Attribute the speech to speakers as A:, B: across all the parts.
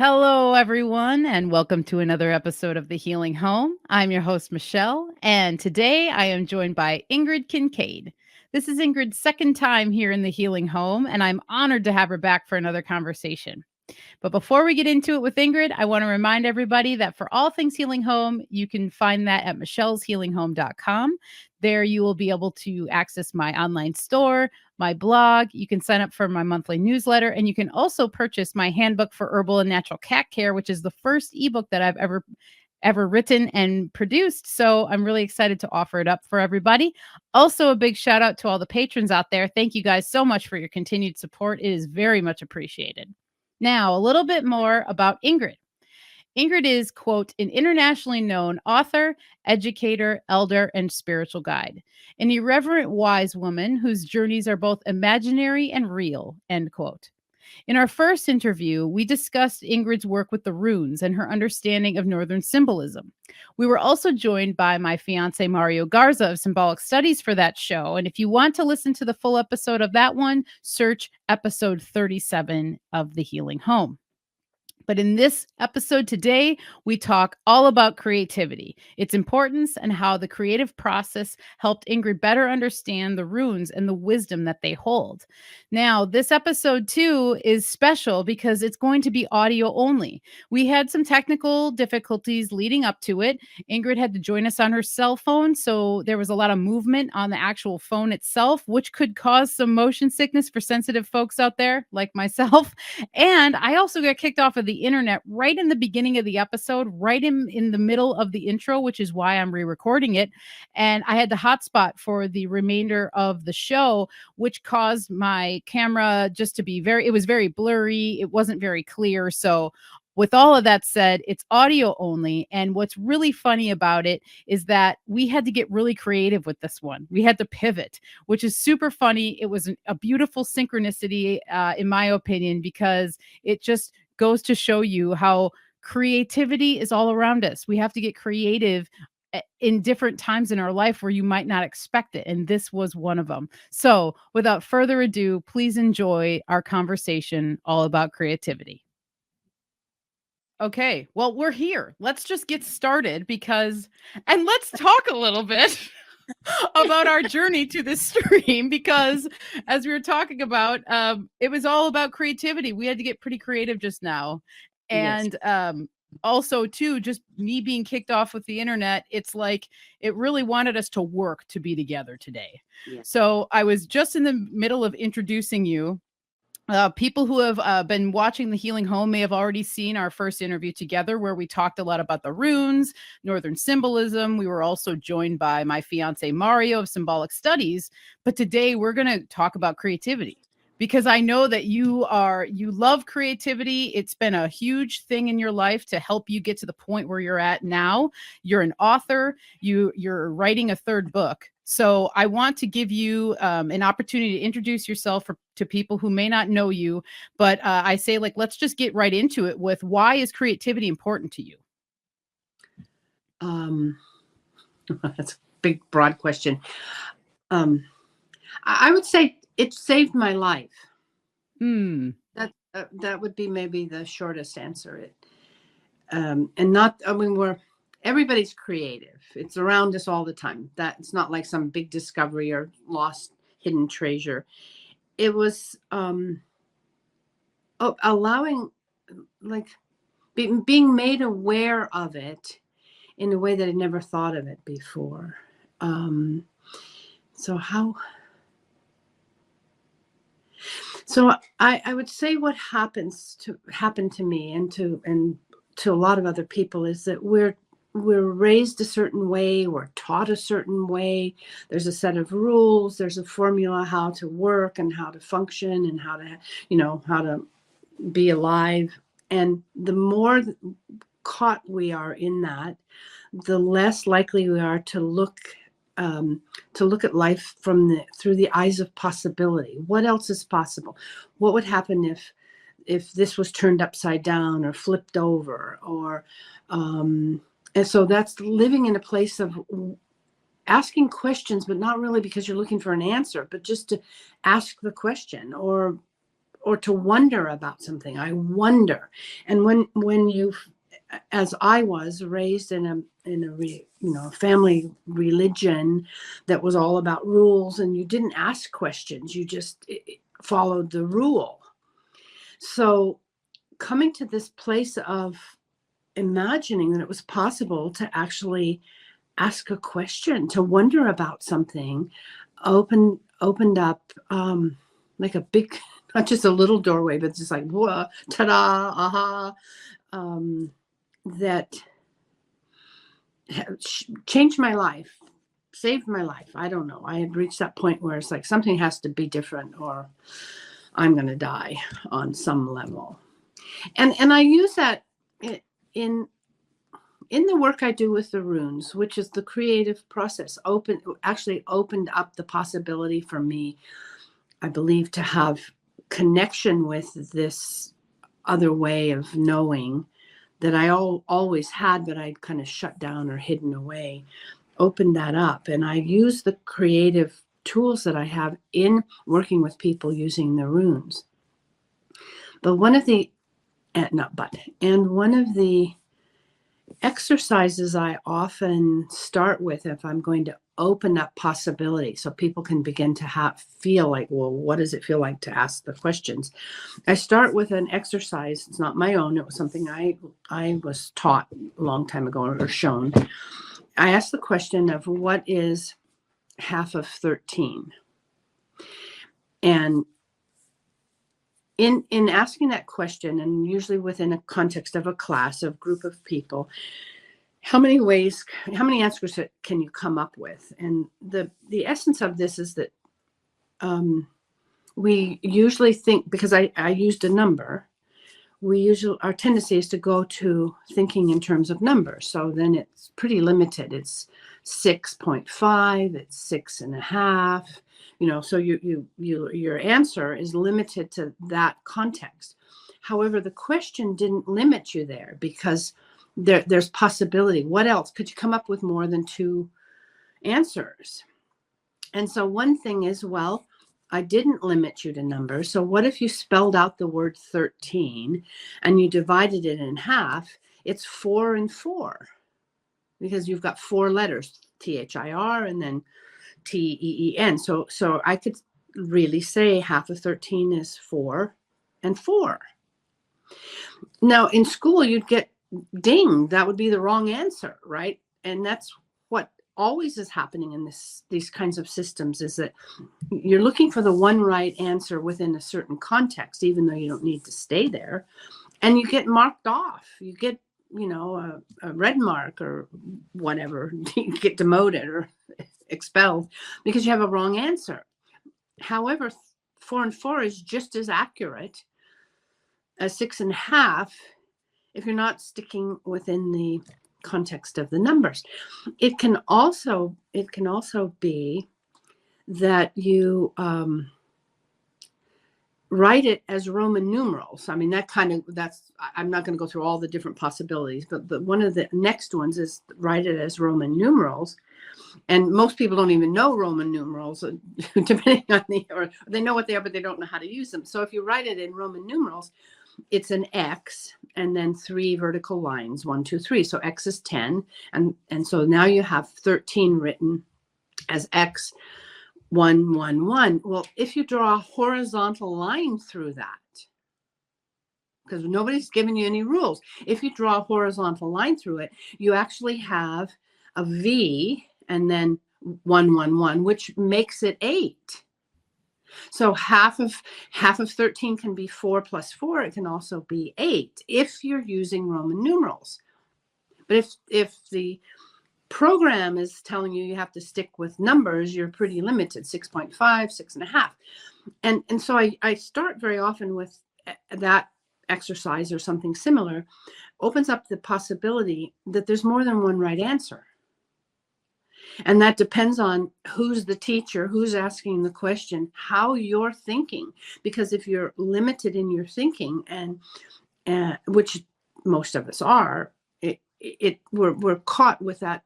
A: Hello, everyone, and welcome to another episode of The Healing Home. I'm your host, Michelle, and today I am joined by Ingrid Kincaid. This is Ingrid's second time here in The Healing Home, and I'm honored to have her back for another conversation. But before we get into it with Ingrid, I want to remind everybody that for all things Healing Home, you can find that at michelleshealinghome.com. There you will be able to access my online store, my blog. You can sign up for my monthly newsletter, and you can also purchase my handbook for herbal and natural cat care, which is the first ebook that I've ever written and produced. So I'm really excited to offer it up for everybody. Also, a big shout out to all the patrons out there. Thank you guys so much for your continued support. It is very much appreciated. Now, a little bit more about Ingrid. Ingrid is, quote, an internationally known author, educator, elder, and spiritual guide, an irreverent wise woman whose journeys are both imaginary and real, end quote. In our first interview, we discussed Ingrid's work with the runes and her understanding of Northern symbolism. We were also joined by my fiance, Mario Garza of Symbolic Studies for that show. And if you want to listen to the full episode of that one, search episode 37 of The Healing Home. But in this episode today, we talk all about creativity, its importance, and how the creative process helped Ingrid better understand the runes and the wisdom that they hold. Now, this episode too is special because it's going to be audio only. We had some technical difficulties leading up to it. Ingrid had to join us on her cell phone, so there was a lot of movement on the actual phone itself, which could cause some motion sickness for sensitive folks out there like myself. And I also got kicked off of the internet right in the beginning of the episode, right in the middle of the intro, which is why I'm re-recording it. And I had the hotspot for the remainder of the show, which caused my camera just to be it was very blurry. It wasn't very clear. So with all of that said, it's audio only. And what's really funny about it is that we had to get really creative with this one. We had to pivot, which is super funny. It was a beautiful synchronicity, in my opinion, because it just goes to show you how creativity is all around us. We have to get creative in different times in our life where you might not expect it. And this was one of them. So without further ado, please enjoy our conversation all about creativity. Okay, well, we're here. Let's just get started and let's talk a little bit about our journey to this stream because as we were talking about, it was all about creativity. We had to get pretty creative just now. And also too, just me being kicked off with the internet, it's like it really wanted us to work to be together today. Yes. So I was just in the middle of introducing you. People who have been watching The Healing Home may have already seen our first interview together where we talked a lot about the runes, Northern symbolism. We were also joined by my fiance, Mario of Symbolic Studies. But today we're going to talk about creativity because I know that you love creativity. It's been a huge thing in your life to help you get to the point where you're at now. You're an author. You're writing a third book. So I want to give you an opportunity to introduce yourself to people who may not know you. But I say, let's just get right into it with why is creativity important to you?
B: That's a big, broad question. I would say it saved my life. That would be maybe the shortest answer. Everybody's creative. It's around us all the time. It's not like some big discovery or lost hidden treasure. It was allowing, being made aware of it in a way that I'd never thought of it before. So I would say what happened to me and to a lot of other people is that we're raised a certain way, we're taught a certain way. There's a set of rules, there's a formula how to work and how to function and how to be alive. And the more caught we are in that, the less likely we are to look at life through the eyes of possibility. What else is possible? What would happen if this was turned upside down or flipped over? And so that's living in a place of asking questions, but not really because you're looking for an answer, but just to ask the question or or to wonder about something. I wonder. And when you, as I was raised in a family religion that was all about rules, and you didn't ask questions, you just followed the rule. So coming to this place of imagining that it was possible to actually ask a question, to wonder about something, opened up like a big, not just a little doorway, but just like, whoa, ta-da, aha, that changed my life, saved my life. I don't know. I had reached that point where it's like something has to be different or I'm going to die on some level. And I use that in the work I do with the runes, which is the creative process, actually opened up the possibility for me, I believe, to have connection with this other way of knowing that I always had, but I'd kind of shut down or hidden away, opened that up. And I use the creative tools that I have in working with people using the runes. But one of the exercises I often start with, if I'm going to open up possibility so people can begin to feel like, well, what does it feel like to ask the questions? I start with an exercise. It's not my own. It was something I was taught a long time ago or shown. I ask the question of what is half of 13? And in asking that question, and usually within a context of a class, of group of people, how many answers can you come up with? And the essence of this is that we usually think, because I used a number, our tendency is to go to thinking in terms of numbers. So then it's pretty limited. It's 6.5, it's 6.5, so your answer is limited to that context. However, the question didn't limit you there, because there's possibility. What else? Could you come up with more than 2 answers? And so one thing is, well, I didn't limit you to numbers. So what if you spelled out the word 13 and you divided it in half? It's 4 and 4, because you've got 4 letters, THIR and then TEEN. So I could really say half of 13 is 4 and 4. Now in school, you'd get dinged. That would be the wrong answer, right? And that's what always is happening in these kinds of systems, is that you're looking for the one right answer within a certain context, even though you don't need to stay there, and you get marked off. You get a red mark or whatever. You get demoted or expelled because you have a wrong answer. However, 4 and 4 is just as accurate as 6.5 if you're not sticking within the context of the numbers. It can also be that you write it as Roman numerals. I mean, I'm not going to go through all the different possibilities, but one of the next ones is write it as Roman numerals. And most people don't even know Roman numerals, depending on or they know what they are, but they don't know how to use them. So if you write it in Roman numerals, it's an X and then 3 vertical lines, 1, 2, 3. So X is 10. And so now you have 13 written as X, 1, 1, 1. Well, if you draw a horizontal line through that, because nobody's giving you any rules, if you draw a horizontal line through it, you actually have a V and then 1, 1, 1, which makes it 8. So half of 13 can be 4 plus 4. It can also be 8 if you're using Roman numerals. But if the program is telling you have to stick with numbers, you're pretty limited, 6.5, 6.5. And so I start very often with that exercise or something similar, opens up the possibility that there's more than one right answer. And that depends on who's the teacher, who's asking the question, how you're thinking. Because if you're limited in your thinking, and which most of us are, we're caught with that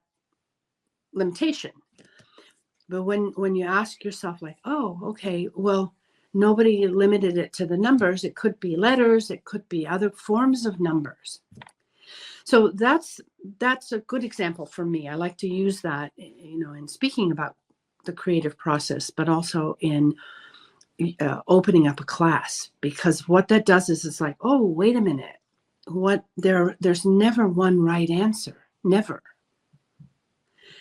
B: limitation. But when you ask yourself, like, oh, okay, well, Nobody limited it to the numbers. It could be letters. It could be other forms of numbers. So that's a good example for me. I like to use that, in speaking about the creative process, but also in opening up a class, because what that does is it's like, oh, wait a minute, there's never one right answer, never.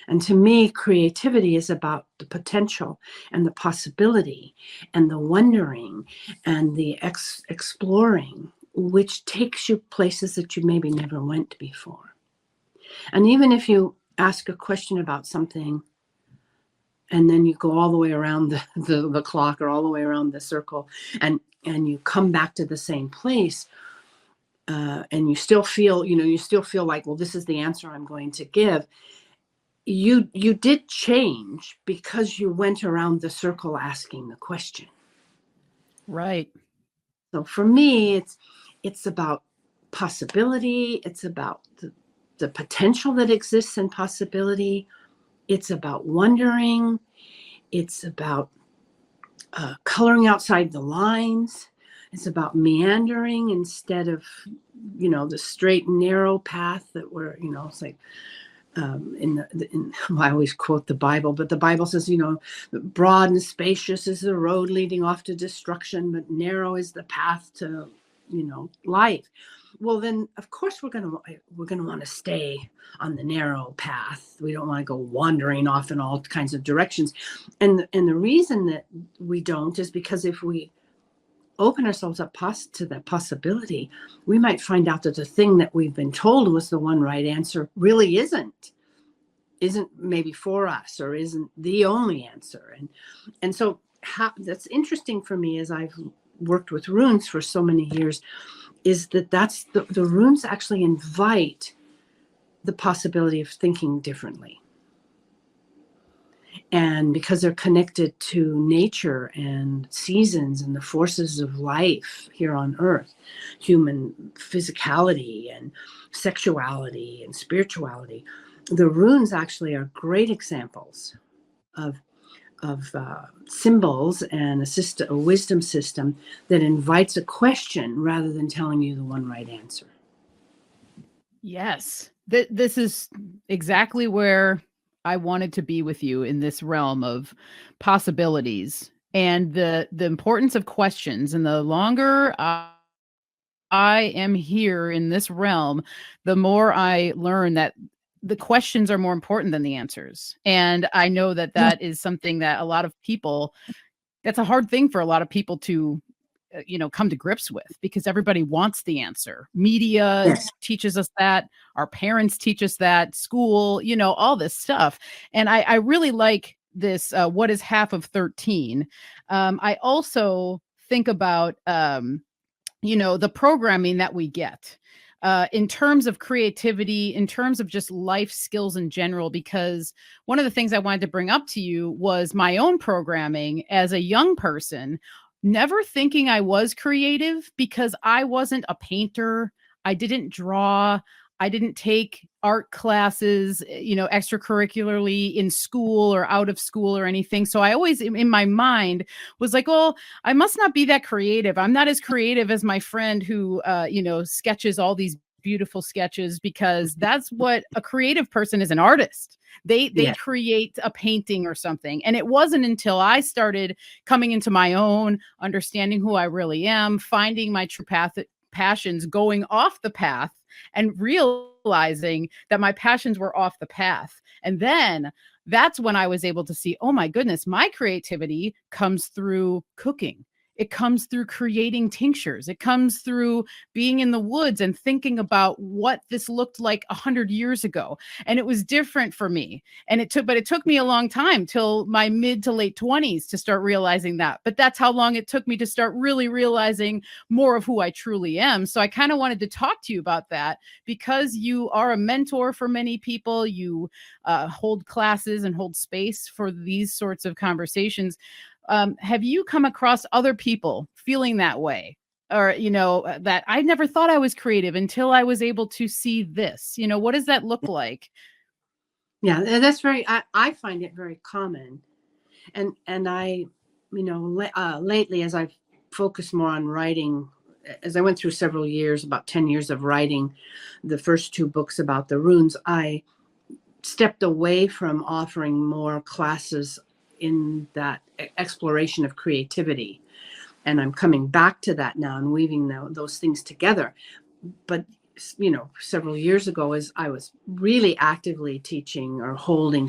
B: And to me, creativity is about the potential and the possibility and the wondering and the exploring, which takes you places that you maybe never went before. And even if you ask a question about something and then you go all the way around the clock or all the way around the circle and you come back to the same place, and you still feel like, well, this is the answer I'm going to give. You did change because you went around the circle asking the question.
A: Right.
B: So for me, it's about possibility. It's about the potential that exists in possibility. It's about wondering. It's about coloring outside the lines. It's about meandering instead of, the straight and narrow path that we're, it's like, I always quote the Bible, but the Bible says, broad and spacious is the road leading off to destruction, but narrow is the path to, life. Well, then of course we're going to want to stay on the narrow path. We don't want to go wandering off in all kinds of directions. And the reason that we don't is because if we open ourselves up to that possibility, we might find out that the thing that we've been told was the one right answer really isn't maybe for us, or isn't the only answer. And so that's interesting for me, as I've worked with runes for so many years, is that's the runes actually invite the possibility of thinking differently. And because they're connected to nature and seasons and the forces of life here on earth, human physicality and sexuality and spirituality, the runes actually are great examples of symbols and a wisdom system that invites a question rather than telling you the one right answer.
A: Yes. This is exactly where I wanted to be with you, in this realm of possibilities and the importance of questions. And the longer I am here in this realm, the more I learn that the questions are more important than the answers. And I know that is something that a lot of people, that's a hard thing for a lot of people to come to grips with, because everybody wants the answer. Media teaches us that, our parents teach us that, school, all this stuff. And I really like this, what is half of 13? I also think about, the programming that we get, in terms of creativity, in terms of just life skills in general, because one of the things I wanted to bring up to you was my own programming as a young person, never thinking I was creative because I wasn't a painter. I didn't draw. I didn't take art classes, extracurricularly in school or out of school or anything. So I always, in my mind, was like, well, I must not be that creative. I'm not as creative as my friend who, sketches all these beautiful sketches, because that's what a creative person is, an artist. They create a painting or something. And it wasn't until I started coming into my own, understanding who I really am, finding my true passions, going off the path and realizing that my passions were off the path. And then that's when I was able to see, oh my goodness, my creativity comes through cooking. It comes through creating tinctures. It comes through being in the woods and thinking about what this looked like 100 years ago. And it was different for me. And it took me a long time, till my mid to late 20s, to start realizing that. But that's how long it took me to start really realizing more of who I truly am. So I kind of wanted to talk to you about that, because you are a mentor for many people. You hold classes and hold space for these sorts of conversations. Have you come across other people feeling that way? Or, that I never thought I was creative until I was able to see this? What does that look like?
B: Yeah, that's I find it very common. And lately, as I've focused more on writing, as I went through several years, about 10 years of writing the first 2 books about the runes, I stepped away from offering more classes in that exploration of creativity. And I'm coming back to that now and weaving those things together. But, several years ago, as I was really actively teaching or holding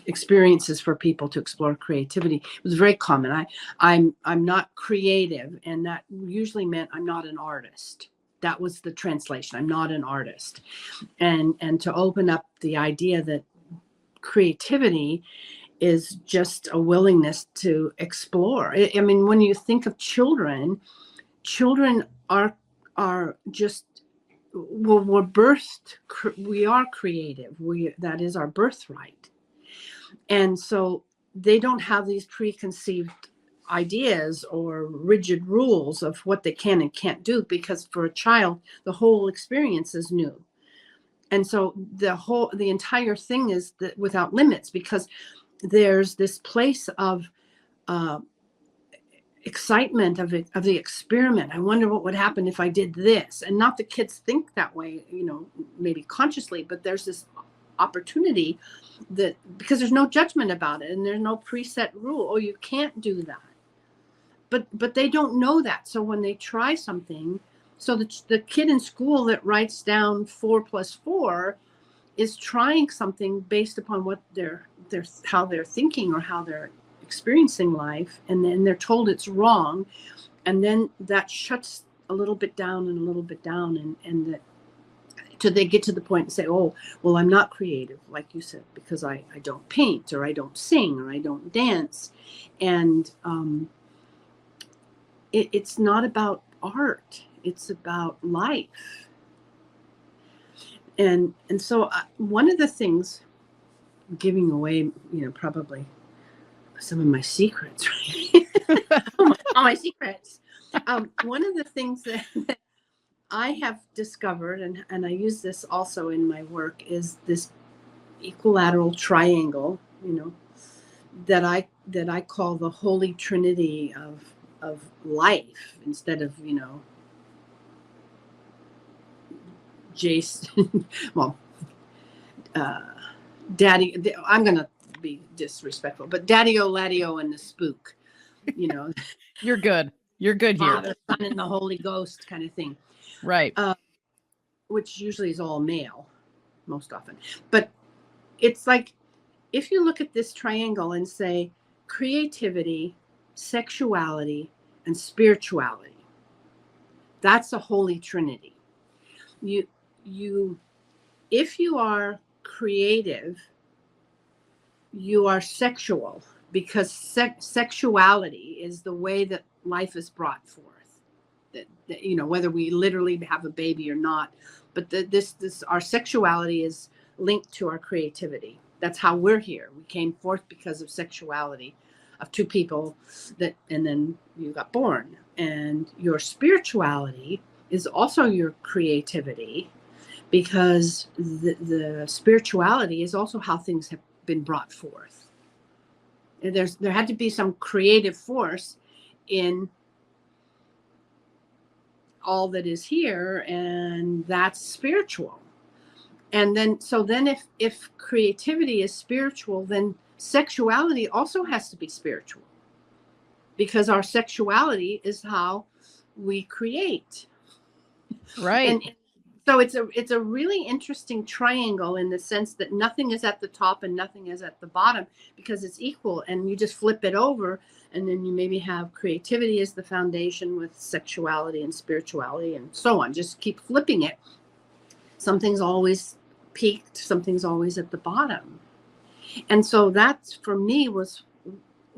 B: experiences for people to explore creativity, it was very common. I'm not creative, and that usually meant I'm not an artist. That was the translation. I'm not an artist. And to open up the idea that creativity is just a willingness to explore. I mean, when you think of children are just, well, we're birthed, we are creative. That is our birthright. And so they don't have these preconceived ideas or rigid rules of what they can and can't do, because for a child, the whole experience is new. And so the entire thing is without limits, because there's this place of excitement of the experiment. I wonder what would happen if I did this. And not the kids think that way, maybe consciously, but there's this opportunity that, because there's no judgment about it and there's no preset rule, oh, you can't do that. But they don't know that. So when they try something, so the kid in school that writes down 4 + 4 is trying something based upon what how they're thinking or how they're experiencing life, and then they're told it's wrong, and then that shuts a little bit down and a little bit down, and that till they get to the point and say, oh, well, I'm not creative, like you said, because I don't paint, or I don't sing, or I don't dance. And it's not about art, it's about life. And so one of the things, giving away, probably some of my secrets, right? all my secrets. One of the things that I have discovered, and I use this also in my work, is this equilateral triangle, that I call the Holy Trinity of life, instead of, Jason, well, Daddy, I'm going to be disrespectful, but Daddy-o, Laddie-o, and the spook,
A: You're good. You're good here.
B: Father, Son, and the Holy Ghost kind of thing.
A: Right.
B: Which usually is all male, most often. But it's like, if you look at this triangle and say creativity, sexuality, and spirituality, that's a Holy Trinity. If you are creative, you are sexual, because sexuality is the way that life is brought forth. That whether we literally have a baby or not, but this our sexuality is linked to our creativity. That's how we're here. We came forth because of sexuality of 2 people, and then you got born. And your spirituality is also your creativity, because the spirituality is also how things have been brought forth. And there had to be some creative force in all that is here, and that's spiritual. And then if creativity is spiritual, then sexuality also has to be spiritual, because our sexuality is how we create.
A: Right.
B: And so it's a really interesting triangle, in the sense that nothing is at the top and nothing is at the bottom, because it's equal. And you just flip it over, and then you maybe have creativity as the foundation, with sexuality and spirituality and so on. Just keep flipping it. Something's always peaked, something's always at the bottom. And so that, for me, was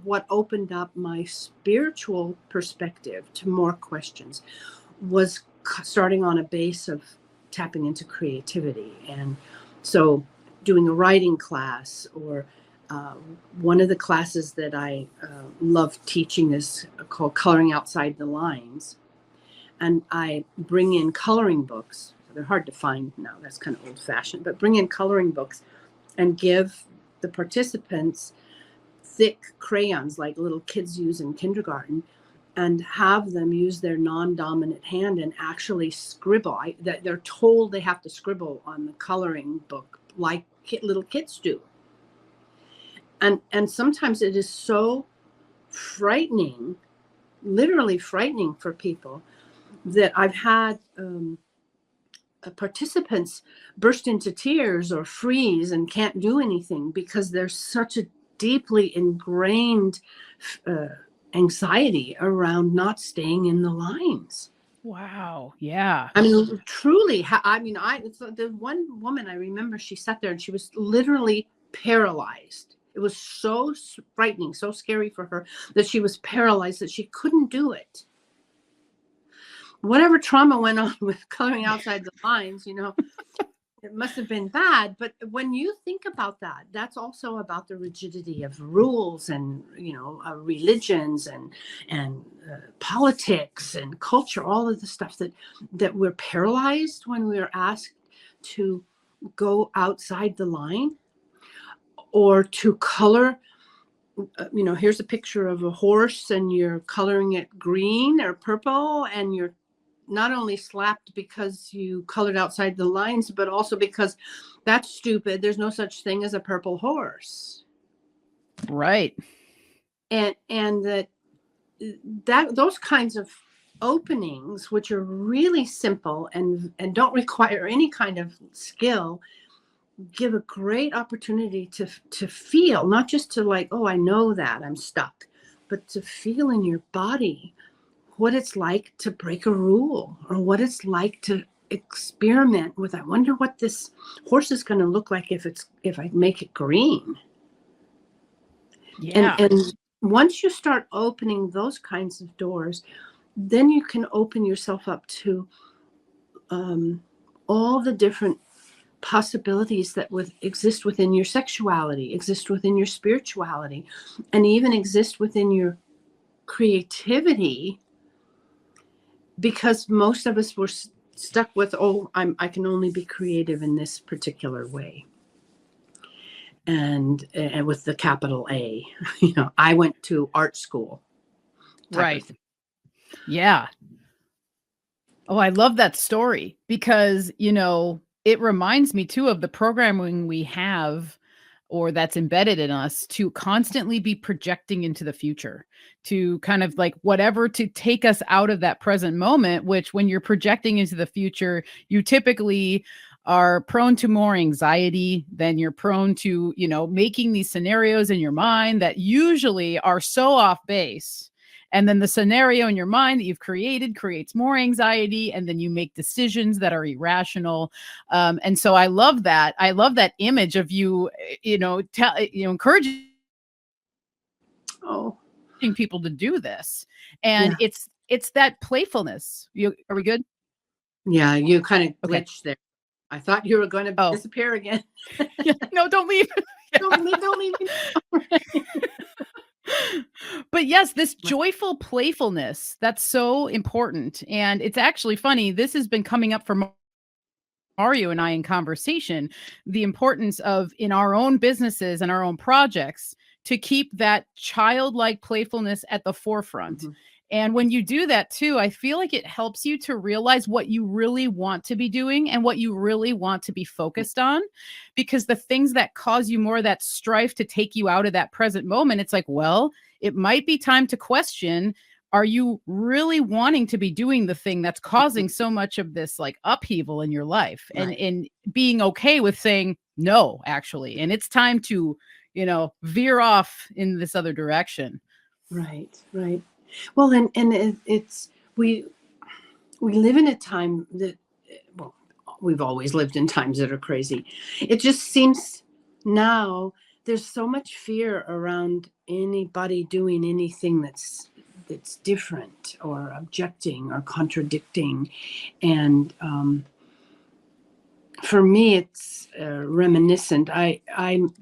B: what opened up my spiritual perspective to more questions, was starting on a base of tapping into creativity. And so doing a writing class, or one of the classes that I love teaching is called Coloring Outside the Lines. And I bring in coloring books. They're hard to find now. That's kind of old fashioned, but bring in coloring books and give the participants thick crayons like little kids use in kindergarten, and have them use their non-dominant hand and actually scribble. That they're told they have to scribble on the coloring book like little kids do. And sometimes it is so frightening, literally frightening for people, that I've had participants burst into tears or freeze and can't do anything because there's such a deeply ingrained anxiety around not staying in the lines.
A: Wow. Yeah.
B: I mean, truly, the one woman I remember, she sat there and she was literally paralyzed. It was so frightening, so scary for her that she was paralyzed, that she couldn't do it. Whatever trauma went on with coloring outside the lines, it must have been bad. But when you think about that, that's also about the rigidity of rules and, religions and politics and culture, all of the stuff that we're paralyzed when we're asked to go outside the line or to color. Here's a picture of a horse and you're coloring it green or purple, and you're not only slapped because you colored outside the lines, but also because that's stupid. There's no such thing as a purple horse.
A: Right.
B: And that those kinds of openings, which are really simple and don't require any kind of skill, give a great opportunity to feel, not just to like, oh, I know that I'm stuck, but to feel in your body what it's like to break a rule, or what it's like to experiment with, I wonder what this horse is going to look like if I make it green.
A: Yeah.
B: And once you start opening those kinds of doors, then you can open yourself up to all the different possibilities that exist within your sexuality, exist within your spirituality, and even exist within your creativity. Because most of us were stuck with, I can only be creative in this particular way. And with the capital A, I went to art school.
A: Right. Yeah. Oh, I love that story because, it reminds me too of the programming we have, or that's embedded in us, to constantly be projecting into the future, to kind of like whatever to take us out of that present moment, which when you're projecting into the future, you typically are prone to more anxiety. Then you're prone to, making these scenarios in your mind that usually are so off base. And then the scenario in your mind that you've created creates more anxiety. And then you make decisions that are irrational. And so I love that. I love that image of you, encouraging people to do this. And
B: Yeah.
A: it's that playfulness. Are we good?
B: Yeah, you kind of glitched there. I thought you were going to disappear again.
A: Yeah, no, don't leave.
B: Don't leave me.
A: But yes, this joyful playfulness, that's so important. And it's actually funny. This has been coming up for Mario and I in conversation, the importance of, in our own businesses and our own projects, to keep that childlike playfulness at the forefront. Mm-hmm. And when you do that too, I feel like it helps you to realize what you really want to be doing and what you really want to be focused on. Because the things that cause you more of that strife to take you out of that present moment, it's like, well, it might be time to question, are you really wanting to be doing the thing that's causing so much of this like upheaval in your life? Right. And being okay with saying no, actually. And it's time to, veer off in this other direction.
B: Right. Well, and it's we live in a time that, well, we've always lived in times that are crazy. It just seems now there's so much fear around anybody doing anything that's different or objecting or contradicting. And for me, it's reminiscent. I'm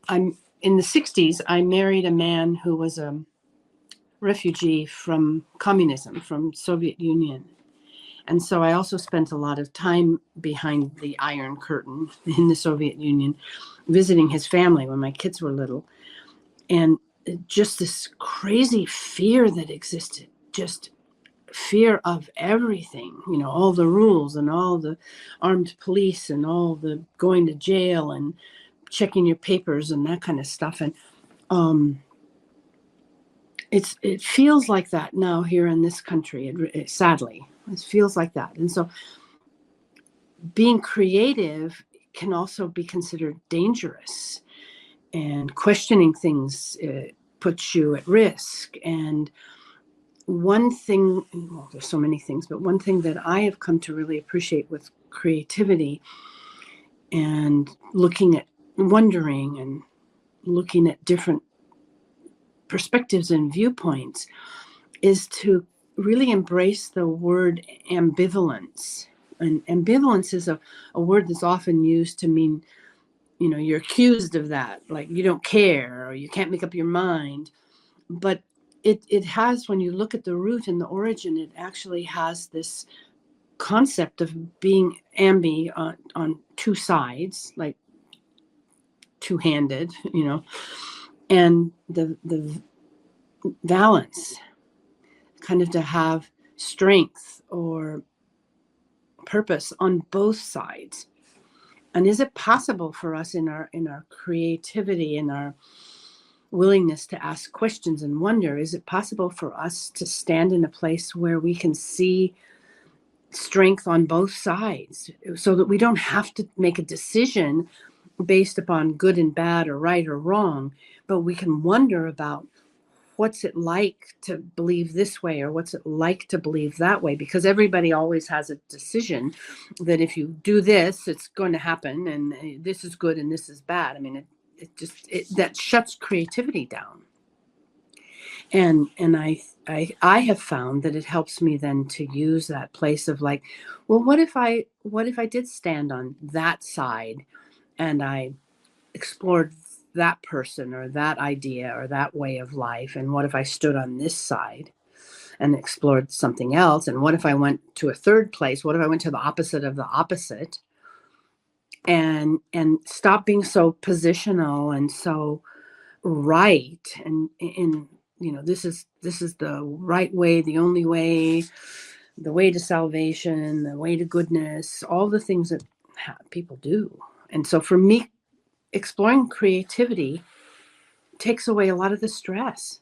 B: in the 60s, I married a man who was a refugee from communism, from Soviet Union. And so I also spent a lot of time behind the Iron Curtain in the Soviet Union, visiting his family when my kids were little. and just this crazy fear that existed, just fear of everything, all the rules and all the armed police and all the going to jail and checking your papers and that kind of stuff. And it feels like that now here in this country. Sadly, it feels like that. And so being creative can also be considered dangerous, and questioning things puts you at risk. And one thing, well, there's so many things, but one thing that I have come to really appreciate with creativity and wondering and looking at different perspectives and viewpoints is to really embrace the word ambivalence. And ambivalence is a word that's often used to mean, you're accused of that, like you don't care or you can't make up your mind. But it has, when you look at the root and the origin, it actually has this concept of being on two sides, like two-handed, and the balance, kind of to have strength or purpose on both sides. And is it possible for us in our creativity, in our willingness to ask questions and wonder, is it possible for us to stand in a place where we can see strength on both sides, so that we don't have to make a decision based upon good and bad or right or wrong, but we can wonder about what's it like to believe this way, or what's it like to believe that way? Because everybody always has a decision that if you do this, it's going to happen, and this is good and this is bad. I mean, that shuts creativity down. And I have found that it helps me then to use that place of like, well, what if I did stand on that side and I explored that person or that idea or that way of life, and what if I stood on this side and explored something else, and what if I went to a third place, what if I went to the opposite of the opposite, and stop being so positional and so right, and this is the right way, the only way, the way to salvation, the way to goodness, all the things that people do. And so for me, exploring creativity takes away a lot of the stress,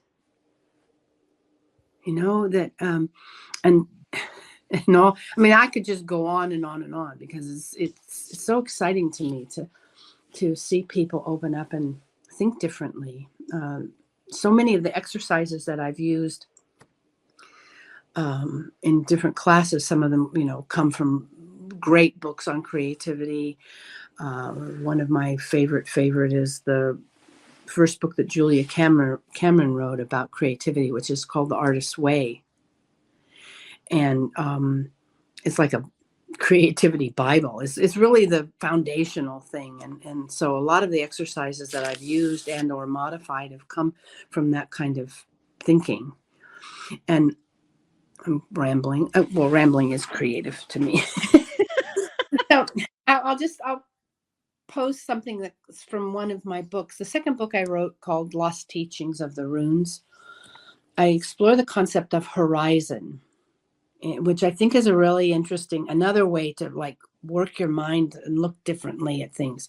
B: that and I mean, I could just go on and on and on, because it's so exciting to me to see people open up and think differently. So many of the exercises that I've used in different classes, some of them, come from great books on creativity. One of my favorite is the first book that Julia Cameron wrote about creativity, which is called The Artist's Way. And it's like a creativity Bible. It's really the foundational thing. And so a lot of the exercises that I've used and or modified have come from that kind of thinking. And I'm rambling. Well, rambling is creative to me. So I'll post something that's from one of my books. The second book I wrote, called Lost Teachings of the Runes, I explore the concept of horizon, which I think is a really interesting, another way to like work your mind and look differently at things.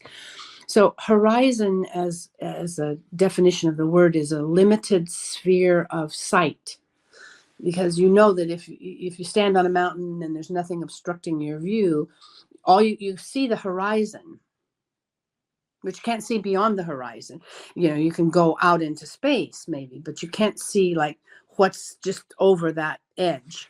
B: So horizon, as a definition of the word, is a limited sphere of sight. Because that if you stand on a mountain and there's nothing obstructing your view, all you see the horizon, but you can't see beyond the horizon. You can go out into space maybe, but you can't see like what's just over that edge.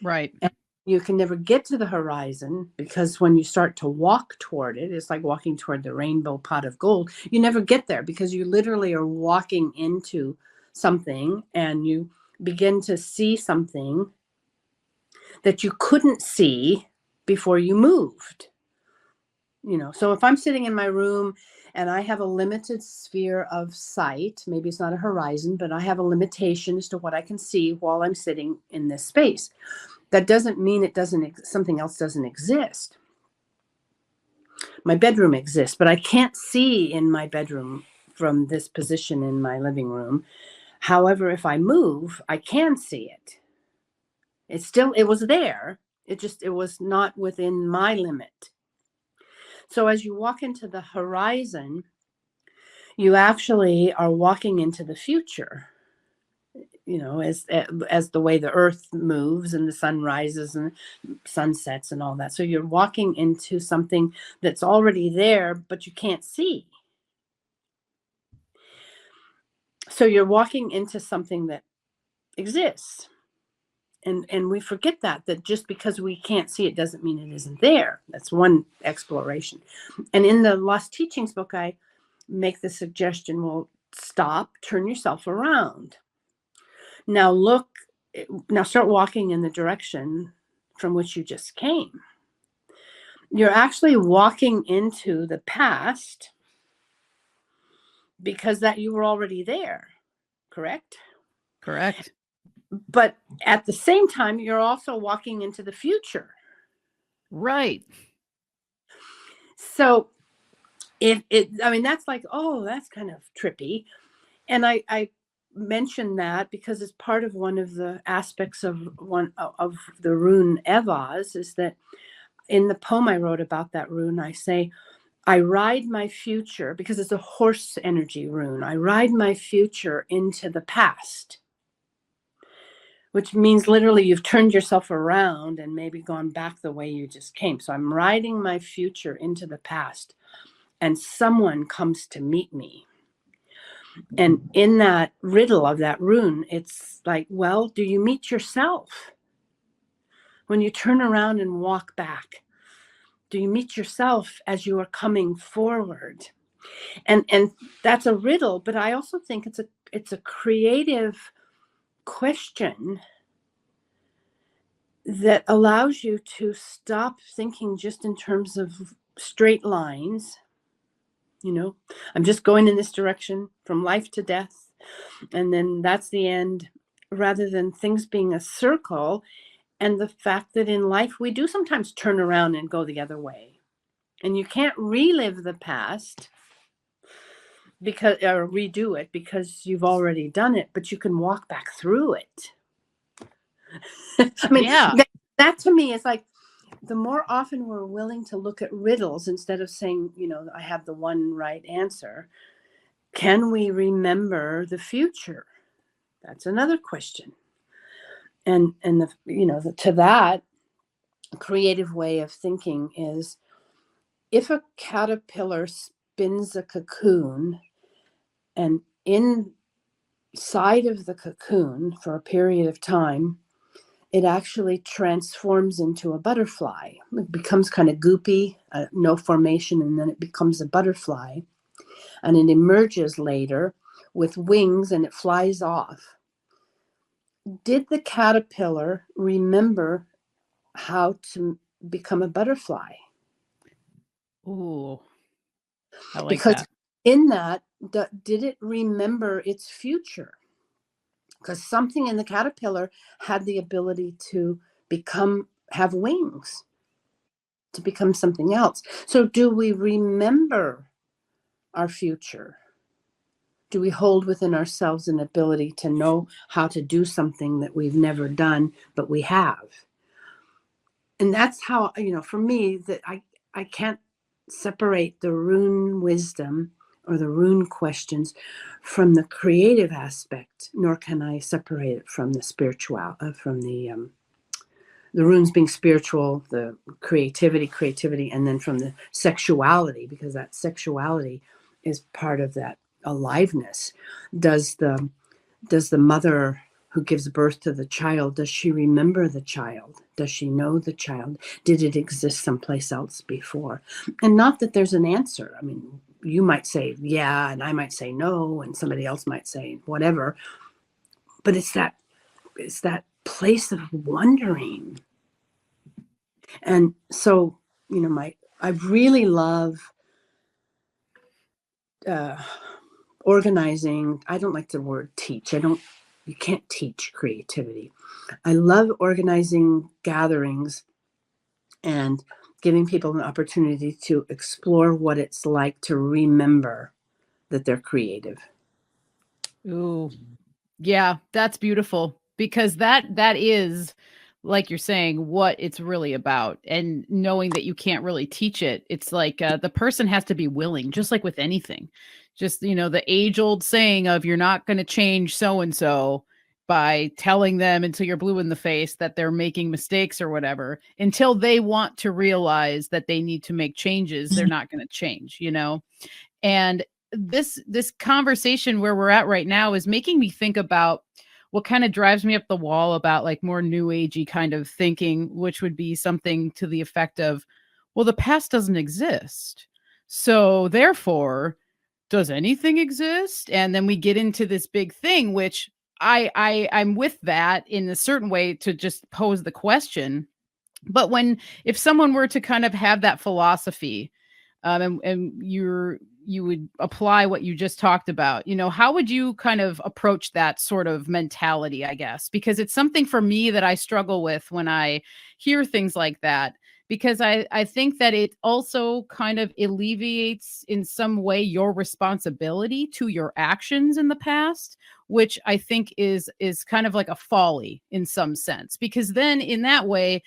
A: Right.
B: And you can never get to the horizon, because when you start to walk toward it, it's like walking toward the rainbow pot of gold. You never get there, because you literally are walking into something, and you begin to see something that you couldn't see before you moved. So if I'm sitting in my room and I have a limited sphere of sight, maybe it's not a horizon, but I have a limitation as to what I can see while I'm sitting in this space. That doesn't mean something else doesn't exist. My bedroom exists, but I can't see in my bedroom from this position in my living room. However, if I move, I can see it. It was there. It was not within my limit. So as you walk into the horizon, you actually are walking into the future, as the way the earth moves and the sun rises and sunsets and all that. So you're walking into something that's already there, but you can't see. So you're walking into something that exists. And we forget that just because we can't see it doesn't mean it isn't there. That's one exploration. And in the Lost Teachings book, I make the suggestion, well, stop, turn yourself around. Now start walking in the direction from which you just came. You're actually walking into the past because that you were already there, correct?
A: Correct.
B: But at the same time, you're also walking into the future.
A: Right.
B: So that's like, oh, that's kind of trippy. And I mention that because it's part of one of the aspects of the rune Evaz, is that in the poem I wrote about that rune, I say, I ride my future, because it's a horse energy rune. I ride my future into the past, which means literally you've turned yourself around and maybe gone back the way you just came. So I'm riding my future into the past, and someone comes to meet me. And in that riddle of that rune, it's like, well, do you meet yourself? When you turn around and walk back, do you meet yourself as you are coming forward? And that's a riddle, but I also think it's a creative question that allows you to stop thinking just in terms of straight lines. I'm just going in this direction from life to death, and then that's the end, rather than things being a circle. And the fact that in life we do sometimes turn around and go the other way, and you can't relive the past or redo it because you've already done it, but you can walk back through it.
A: Yeah.
B: That to me is like, the more often we're willing to look at riddles instead of saying, I have the one right answer, can we remember the future? That's another question. And to that creative way of thinking is, if a caterpillar spins a cocoon, and inside of the cocoon for a period of time, it actually transforms into a butterfly. It becomes kind of goopy, no formation, and then it becomes a butterfly. And it emerges later with wings and it flies off. Did the caterpillar remember how to become a butterfly?
A: Ooh, I like
B: Because
A: that.
B: in that, did it remember its future? Because something in the caterpillar had the ability to have wings, to become something else. So do we remember our future? Do we hold within ourselves an ability to know how to do something that we've never done, but we have? And that's how, for me, that I can't separate the rune wisdom or the rune questions from the creative aspect, nor can I separate it from the spiritual, from the runes being spiritual, the creativity, and then from the sexuality, because that sexuality is part of that aliveness. Does the mother who gives birth to the child, does she remember the child? Does she know the child? Did it exist someplace else before? And not that there's an answer. I mean, you might say yeah, and I might say no, and somebody else might say whatever. But it's that place of wondering. And so, I really love organizing. I don't like the word teach. You can't teach creativity. I love organizing gatherings and giving people an opportunity to explore what it's like to remember that they're creative.
A: Ooh, yeah, that's beautiful because that is, like you're saying, what it's really about. And knowing that you can't really teach it, it's like the person has to be willing, just like with anything. Just, the age old saying of you're not going to change so and so by telling them until you're blue in the face that they're making mistakes or whatever. Until they want to realize that they need to make changes, they're not going to change. And this conversation where we're at right now is making me think about what kind of drives me up the wall about like more new agey kind of thinking, which would be something to the effect of, well, the past doesn't exist. So therefore, does anything exist? And then we get into this big thing, which I'm with that in a certain way to just pose the question. But if someone were to kind of have that philosophy, and you would apply what you just talked about, how would you kind of approach that sort of mentality, I guess? Because it's something for me that I struggle with when I hear things like that, because I think that it also kind of alleviates in some way your responsibility to your actions in the past, which I think is kind of like a folly in some sense, because then in that way,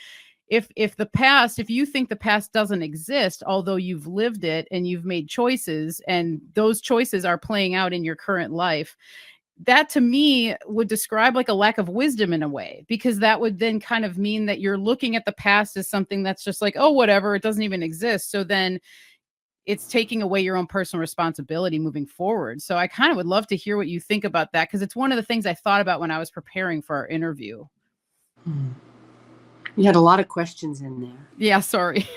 A: if you think the past doesn't exist, although you've lived it and you've made choices and those choices are playing out in your current life, that to me would describe like a lack of wisdom in a way, because that would then kind of mean that you're looking at the past as something that's just like, oh, whatever, it doesn't even exist. So then it's taking away your own personal responsibility moving forward. So I kind of would love to hear what you think about that, because it's one of the things I thought about when I was preparing for our interview.
B: You had a lot of questions in there.
A: Yeah, sorry.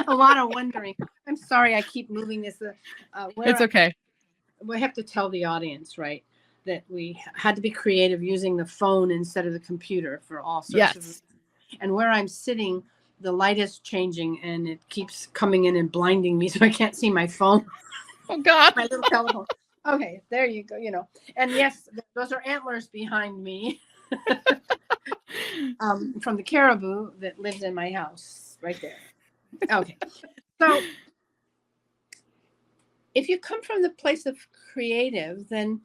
B: A lot of wondering. I'm sorry I keep moving this.
A: It's okay.
B: We have to tell the audience, right, that we had to be creative using the phone instead of the computer for all sorts of reasons. And where I'm sitting, the light is changing and it keeps coming in and blinding me, so I can't see my phone.
A: Oh, God.
B: My little telephone. Okay, there you go. And yes, those are antlers behind me. From the caribou that lives in my house right there. Okay. So if you come from the place of creative, then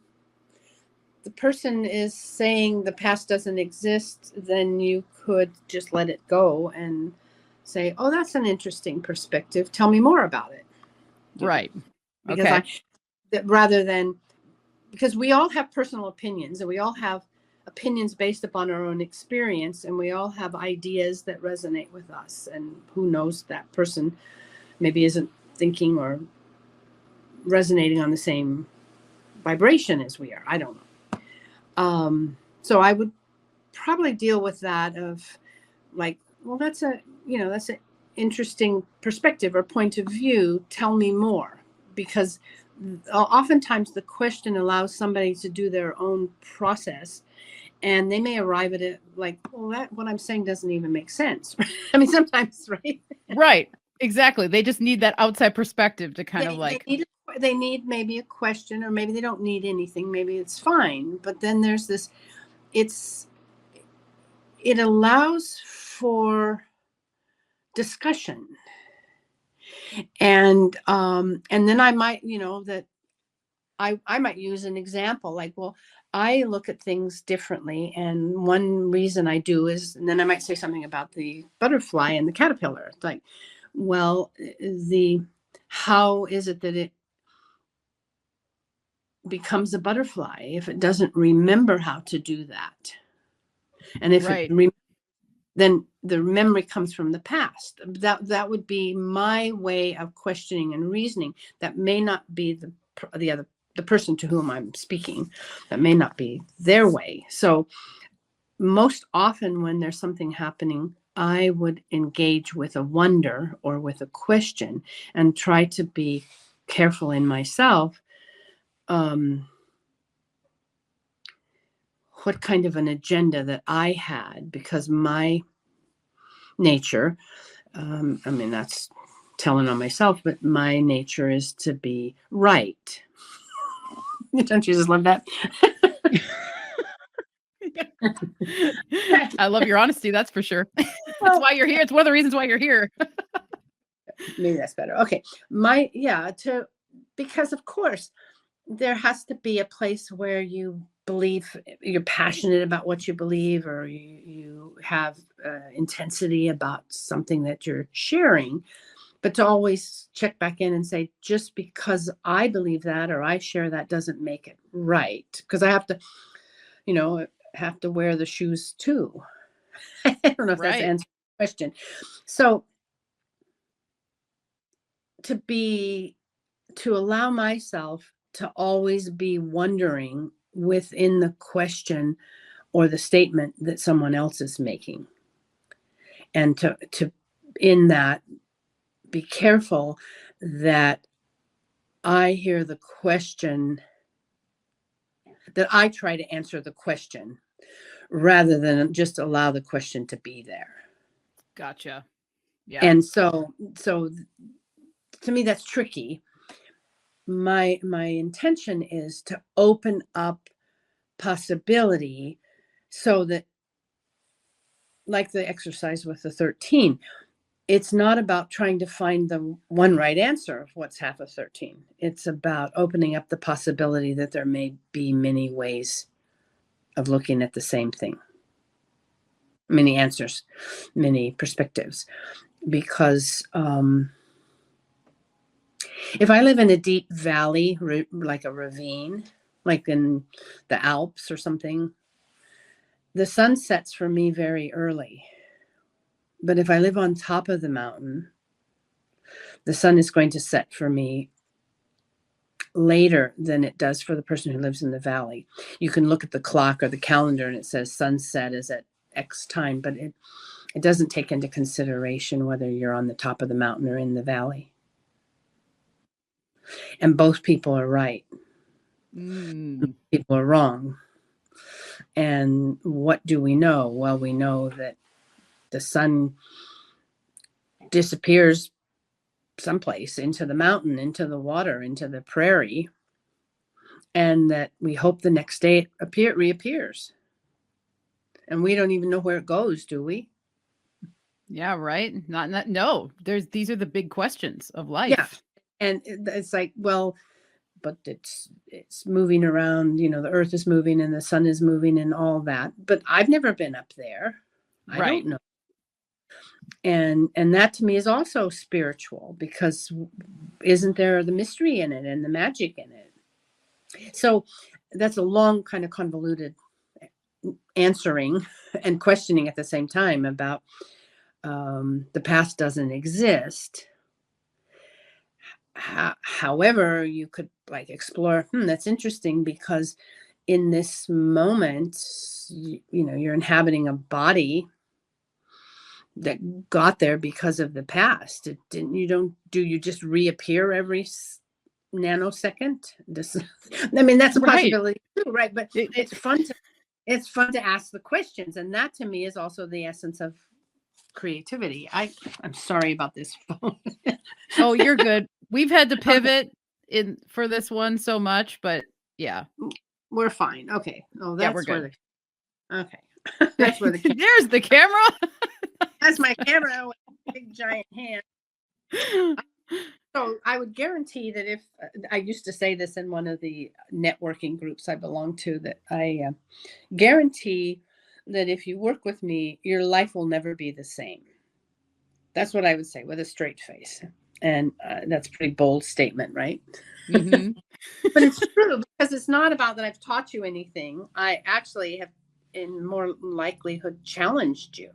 B: the person is saying the past doesn't exist, then you could just let it go and say, oh, that's an interesting perspective. Tell me more about it.
A: Right.
B: Because because we all have personal opinions and we all have opinions based upon our own experience, and we all have ideas that resonate with us, and who knows, that person maybe isn't thinking or resonating on the same vibration as we are. I don't know. So I would probably deal with that of like, well, that's an interesting perspective or point of view. Tell me more, because oftentimes the question allows somebody to do their own process, and they may arrive at it like, well, what I'm saying doesn't even make sense. I mean, sometimes, right?
A: Right. Exactly. They just need that outside perspective to kind of like.
B: They need maybe a question, or maybe they don't need anything. Maybe it's fine. But then there's this, it allows for discussion. And then I might, I might use an example like, well, I look at things differently. And one reason I do is, and then I might say something about the butterfly and the caterpillar. It's like, well, how is it that it becomes a butterfly if it doesn't remember how to do that? And if then the memory comes from the past. That would be my way of questioning and reasoning. That may not be the person to whom I'm speaking. That may not be their way. So most often when there's something happening, I would engage with a wonder or with a question and try to be careful in myself. What kind of an agenda that I had, because my nature, that's telling on myself, but my nature is to be right. Don't you just love that?
A: I love your honesty. That's for sure. That's why you're here. It's one of the reasons why you're here.
B: Maybe that's better. Okay. because of course there has to be a place where you believe, you're passionate about what you believe, or you have intensity about something that you're sharing. But to always check back in and say, just because I believe that or I share that doesn't make it right, because I have to, have to wear the shoes too. I don't know if that's
A: Right.
B: answering the question. So to allow myself to always be wondering within the question or the statement that someone else is making, and to in that be careful that I hear the question, that I try to answer the question rather than just allow the question to be there.
A: Gotcha. Yeah.
B: And so to me that's tricky. My intention is to open up possibility, so that, like the exercise with the 13, it's not about trying to find the one right answer of what's half of 13. It's about opening up the possibility that there may be many ways of looking at the same thing, many answers, many perspectives. Because if I live in a deep valley, like a ravine, like in the Alps or something, the sun sets for me very early. But if I live on top of the mountain, the sun is going to set for me later than it does for the person who lives in the valley. You can look at the clock or the calendar and it says sunset is at X time, but it doesn't take into consideration whether you're on the top of the mountain or in the valley. And both people are right. People are wrong. And what do we know? Well, we know that the sun disappears someplace into the mountain, into the water, into the prairie, and that we hope the next day it reappears. And we don't even know where it goes, do we?
A: Yeah, right. Not no. These are the big questions of life.
B: Yeah. And it's like, well, but it's moving around, the earth is moving and the sun is moving and all that. But I've never been up there. I don't know. And that to me is also spiritual, because isn't there the mystery in it and the magic in it? So that's a long kind of convoluted answering and questioning at the same time about the past doesn't exist. However, you could explore, that's interesting, because in this moment, you're inhabiting a body that got there because of the past. Do you just reappear every nanosecond? That's a possibility too, right? But it's fun to ask the questions, and that to me is also the essence of creativity. I'm sorry about this phone.
A: Oh, you're good. We've had to pivot for this one so much, but yeah,
B: we're fine. Okay. Oh,
A: yeah, we're good.
B: Okay. That's where
A: there's the camera.
B: That's my camera with a big giant hand. So I would guarantee that if I used to say this in one of the networking groups I belong to, that I guarantee that if you work with me, your life will never be the same. That's what I would say with a straight face. And that's a pretty bold statement, right?
A: Mm-hmm.
B: But it's true, because it's not about that I've taught you anything. I actually have, in more likelihood, challenged you.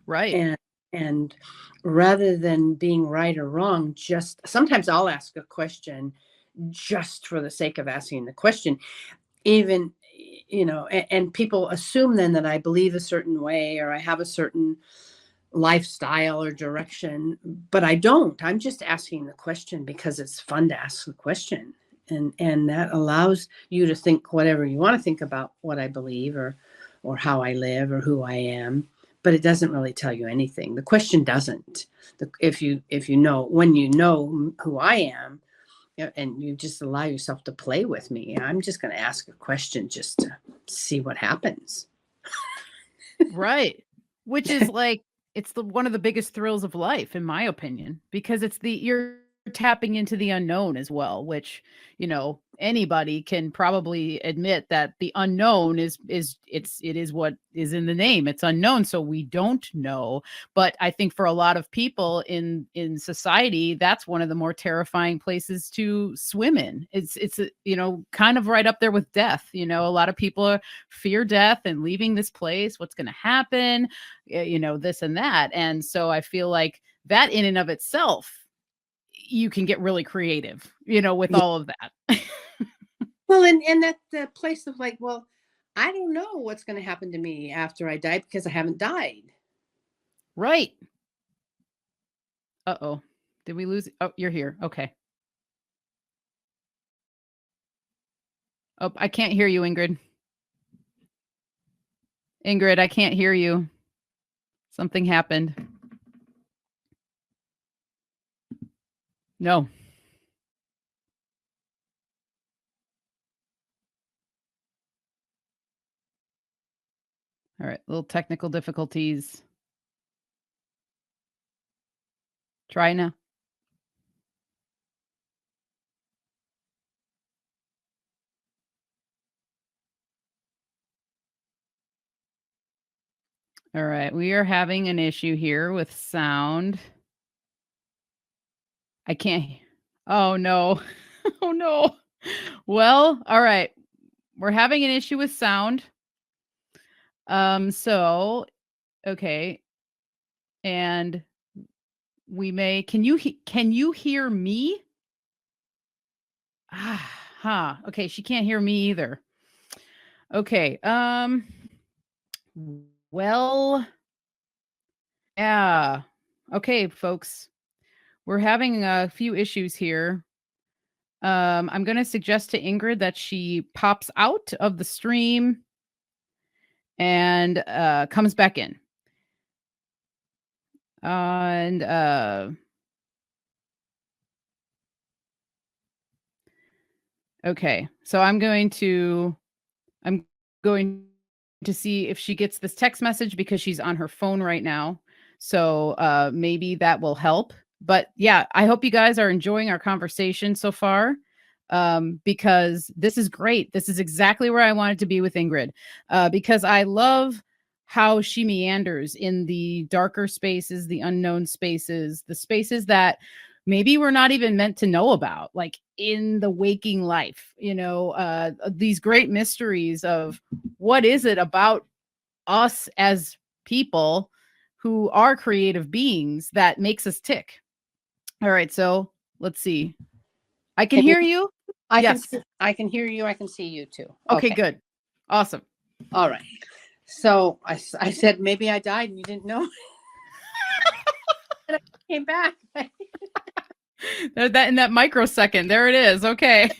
A: Right.
B: And rather than being right or wrong, just sometimes I'll ask a question just for the sake of asking the question, even, and people assume then that I believe a certain way or I have a certain lifestyle or direction, but I don't. I'm just asking the question because it's fun to ask the question. And that allows you to think whatever you want to think about what I believe or how I live or who I am. But it doesn't really tell you anything. The question doesn't. If you know, when you know who I am, and you just allow yourself to play with me, I'm just going to ask a question just to see what happens.
A: Right. Which is it's one of the biggest thrills of life, in my opinion, because it's you're tapping into the unknown as well, which, anybody can probably admit that the unknown it is what is in the name. It's unknown, so we don't know. But I think for a lot of people in society, that's one of the more terrifying places to swim in. It's kind of right up there with death. A lot of people fear death and leaving this place. What's going to happen? This and that. And so I feel like that in and of itself, you can get really creative, with
B: Yeah.
A: all of that.
B: Well, and that the place of like, well, I don't know what's going to happen to me after I die because I haven't died.
A: Right. Uh-oh. Did we lose? Oh, you're here. Okay. Oh, I can't hear you, Ingrid. Ingrid, I can't hear you. Something happened. No. All right. Little technical difficulties. Try now. All right. We are having an issue here with sound. I can't. Oh, no. Oh, no. Well, all right. We're having an issue with sound. So, okay. And can you hear me? Okay, she can't hear me either. Okay. Well, yeah. Okay, folks. We're having a few issues here. I'm going to suggest to Ingrid that she pops out of the stream and comes back in. Okay. So I'm going to see if she gets this text message because she's on her phone right now. So maybe that will help. But yeah, I hope you guys are enjoying our conversation so far, because this is great. This is exactly where I wanted to be with Ingrid, because I love how she meanders in the darker spaces, the unknown spaces, the spaces that maybe we're not even meant to know about, like in the waking life, these great mysteries of what is it about us as people who are creative beings that makes us tick. All right, so let's see. I can hear you. Yes.
B: I can hear you. I can see you too.
A: Okay, good. Awesome.
B: All right. So I said, maybe I died and you didn't know. And I came back.
A: That in that microsecond, there it is. Okay.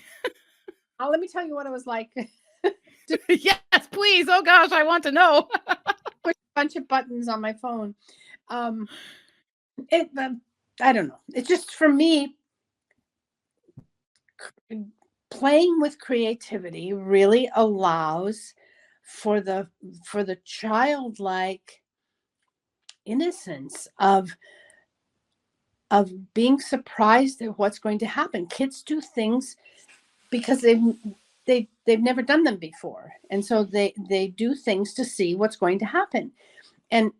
B: Let me tell you what it was like.
A: Yes, please. Oh gosh, I want to know.
B: Push a bunch of buttons on my phone. I don't know. It's just, for me, playing with creativity really allows for the childlike innocence of being surprised at what's going to happen. Kids do things because they've never done them before, and so they do things to see what's going to happen. And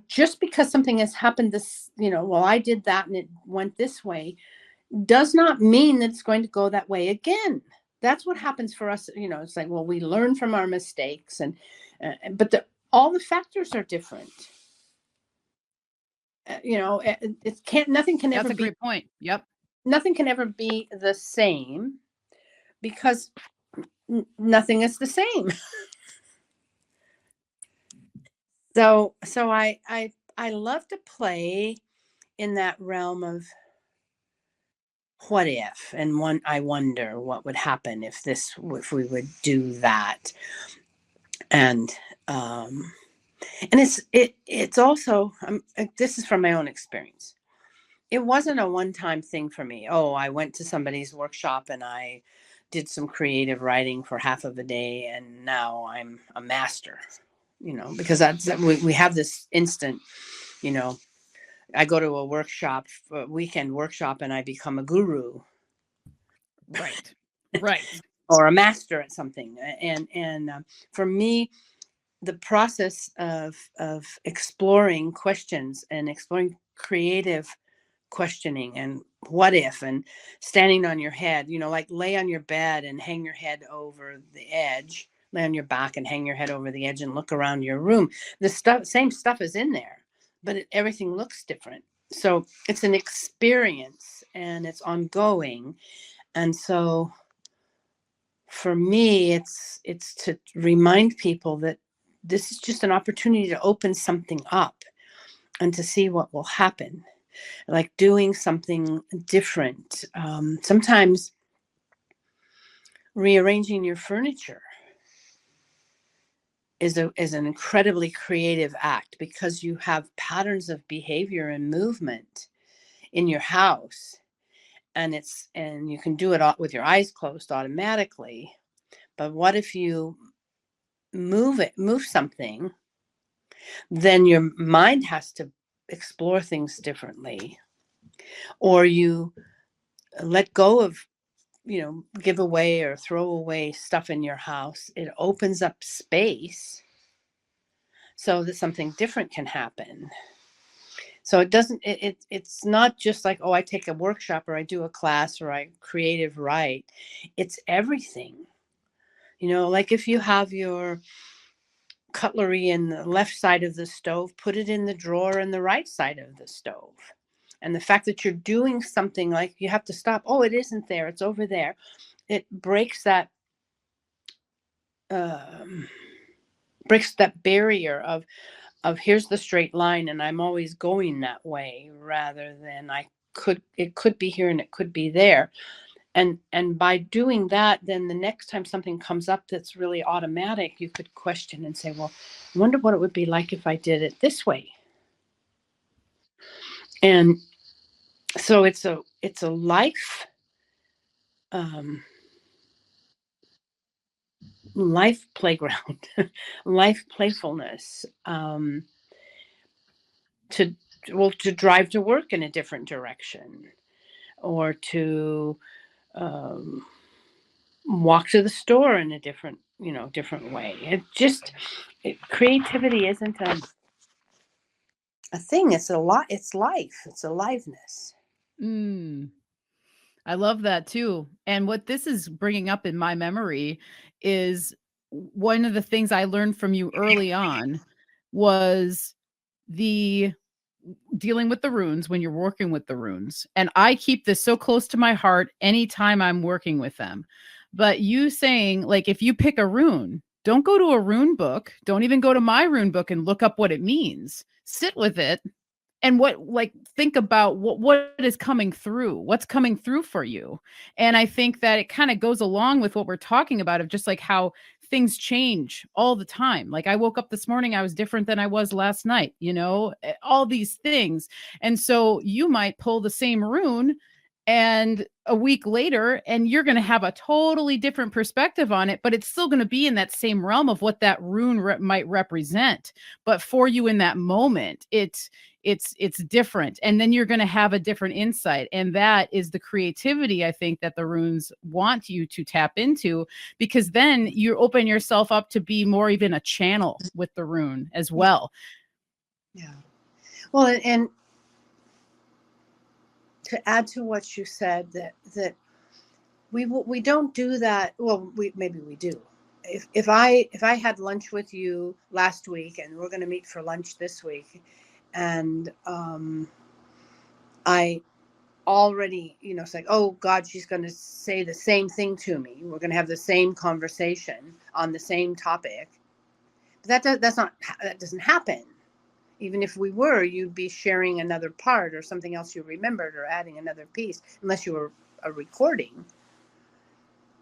B: just because something has happened, this, well, I did that and it went this way, does not mean that it's going to go that way again. That's what happens for us. It's like, well, we learn from our mistakes, and but all the factors are different. Nothing can ever be.
A: That's a great point. Yep.
B: Nothing can ever be the same because nothing is the same. So I love to play in that realm of what if, and I wonder what would happen if we would do that. And it's also, this is from my own experience. It wasn't a one-time thing for me. Oh, I went to somebody's workshop and I did some creative writing for half of a day and now I'm a master, because we have this instant, I go to a workshop, a weekend workshop, and I become a guru.
A: Right. Right.
B: Or a master at something. And for me, the process of exploring questions and exploring creative questioning and what if and standing on your head, like lay on your bed and hang your head over the edge, lay on your back and hang your head over the edge and look around your room. The same stuff is in there, but everything looks different. So it's an experience and it's ongoing. And so for me, it's to remind people that this is just an opportunity to open something up and to see what will happen, like doing something different. Sometimes rearranging your furniture is an incredibly creative act because you have patterns of behavior and movement in your house, and you can do it all with your eyes closed automatically. But what if you move something, then your mind has to explore things differently, or you let go of, give away or throw away stuff in your house. It opens up space so that something different can happen. So it's not just like, oh, I take a workshop or I do a class or I creative write. It's everything. Like if you have your cutlery in the left side of the stove, put it in the drawer in the right side of the stove. And the fact that you're doing something, like you have to stop, oh, it isn't there, it's over there. It breaks that barrier of here's the straight line and I'm always going that way, rather than it could be here and it could be there. And by doing that, then the next time something comes up that's really automatic, you could question and say, well, I wonder what it would be like if I did it this way. And so it's a life life playground, life playfulness, to drive to work in a different direction, or to walk to the store in a different way. Creativity isn't a thing. It's a lot. It's life. It's aliveness.
A: I love that too. And what this is bringing up in my memory is one of the things I learned from you early on was the dealing with the runes when you're working with the runes. And I keep this so close to my heart anytime I'm working with them. But you saying, like, if you pick a rune, don't go to a rune book. Don't even go to my rune book and look up what it means. Sit with it and think about what is coming through, what's coming through for you. And I think that it kind of goes along with what we're talking about, of just like how things change all the time. Like I woke up this morning, I was different than I was last night, all these things. And so you might pull the same rune and a week later, and you're going to have a totally different perspective on it, but it's still going to be in that same realm of what that rune might represent. But for you in that moment, it's different, and then you're going to have a different insight, and that is the creativity I think that the runes want you to tap into, because then you open yourself up to be more even a channel with the rune as well.
B: Yeah. Well, and to add to what you said, that we don't do that. Well, maybe we do. If I had lunch with you last week and we're going to meet for lunch this week, and I already, it's like, oh God, she's going to say the same thing to me. We're going to have the same conversation on the same topic. But that doesn't happen. Even if we were, you'd be sharing another part or something else you remembered, or adding another piece, unless you were a recording.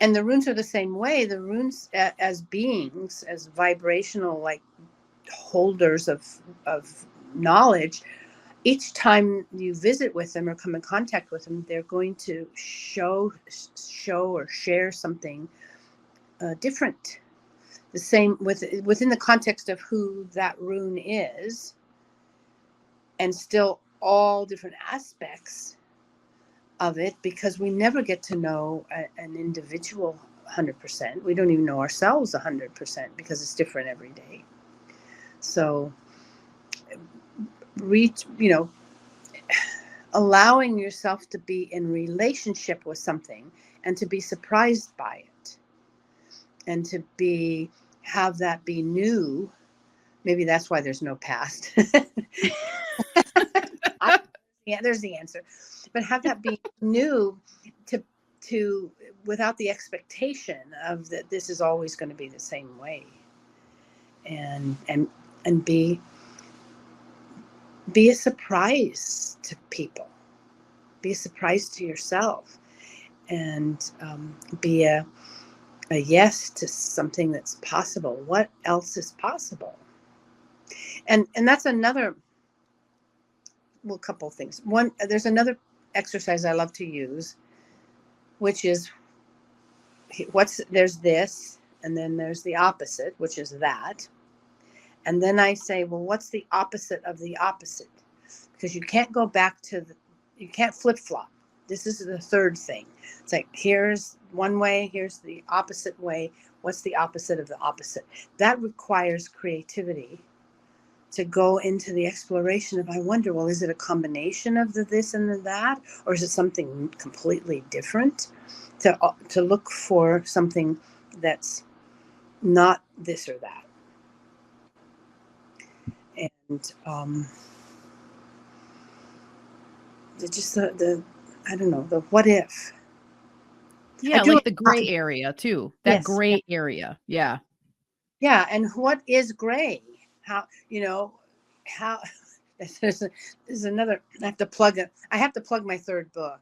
B: And the runes are the same way. The runes, as beings, as vibrational, like holders of knowledge, each time you visit with them or come in contact with them, they're going to show or share something different. The same within the context of who that rune is, and still all different aspects of it, because we never get to know an individual 100%. We don't even know ourselves 100% because it's different every day. So allowing yourself to be in relationship with something and to be surprised by it, and to have that be new. Maybe that's why there's no past. Yeah, there's the answer. But have that be new, to without the expectation of that this is always going to be the same way. And be a surprise to people. Be a surprise to yourself, and be a yes to something that's possible. What else is possible? And that's another, well, couple of things. One, there's another exercise I love to use, which is there's this, and then there's the opposite, which is that. And then I say, well, what's the opposite of the opposite? Because you can't go back you can't flip-flop. This is the third thing. It's like, here's one way, here's the opposite way. What's the opposite of the opposite? That requires creativity to go into the exploration of, I wonder, well, is it a combination of the this and the that? Or is it something completely different? To look for something that's not this or that. And just the I don't know, the what if.
A: Yeah, like the gray area too. That
B: Yes,
A: gray area. Yeah.
B: Yeah, and what is gray? How this is another. I have to plug my third book.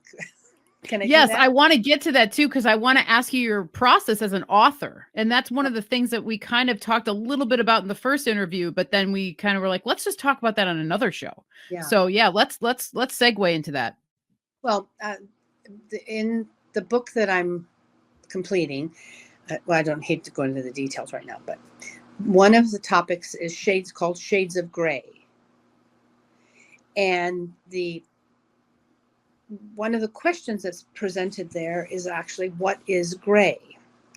B: Can I do that?
A: I want to get to that too, because I want to ask you your process as an author. And that's one of the things that we kind of talked a little bit about in the first interview, but then we kind of were like, let's just talk about that on another show.
B: Yeah.
A: So yeah, let's segue into that.
B: Well, in the book that I'm completing, well, I don't hate to go into the details right now, but one of the topics is called Shades of Gray. And one of the questions that's presented there is actually, what is gray?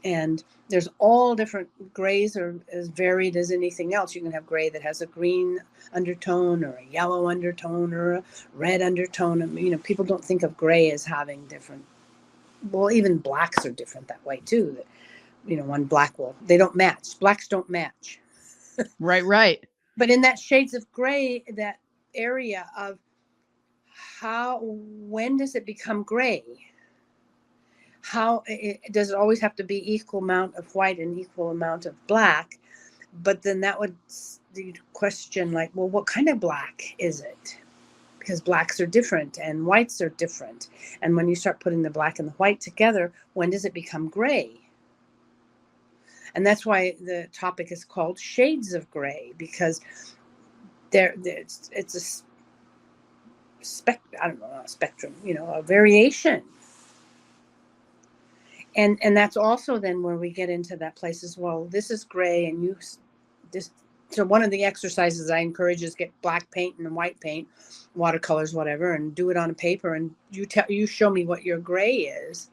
B: And there's all different grays, are as varied as anything else. You can have gray that has a green undertone or a yellow undertone or a red undertone. People don't think of gray as having different, well, even blacks are different that way too. One black they don't match. Blacks don't match.
A: Right.
B: But in that shades of gray, that area of when does it become gray? Does it always have to be equal amount of white and equal amount of black? But then that would question, like, well, what kind of black is it? Because blacks are different and whites are different. And when you start putting the black and the white together, when does it become gray? And that's why the topic is called Shades of Gray, because it's a spectrum, a variation. And that's also then where we get into that place as well. This is gray, and so one of the exercises I encourage is get black paint and white paint, watercolors, whatever, and do it on a paper, and you show me what your gray is.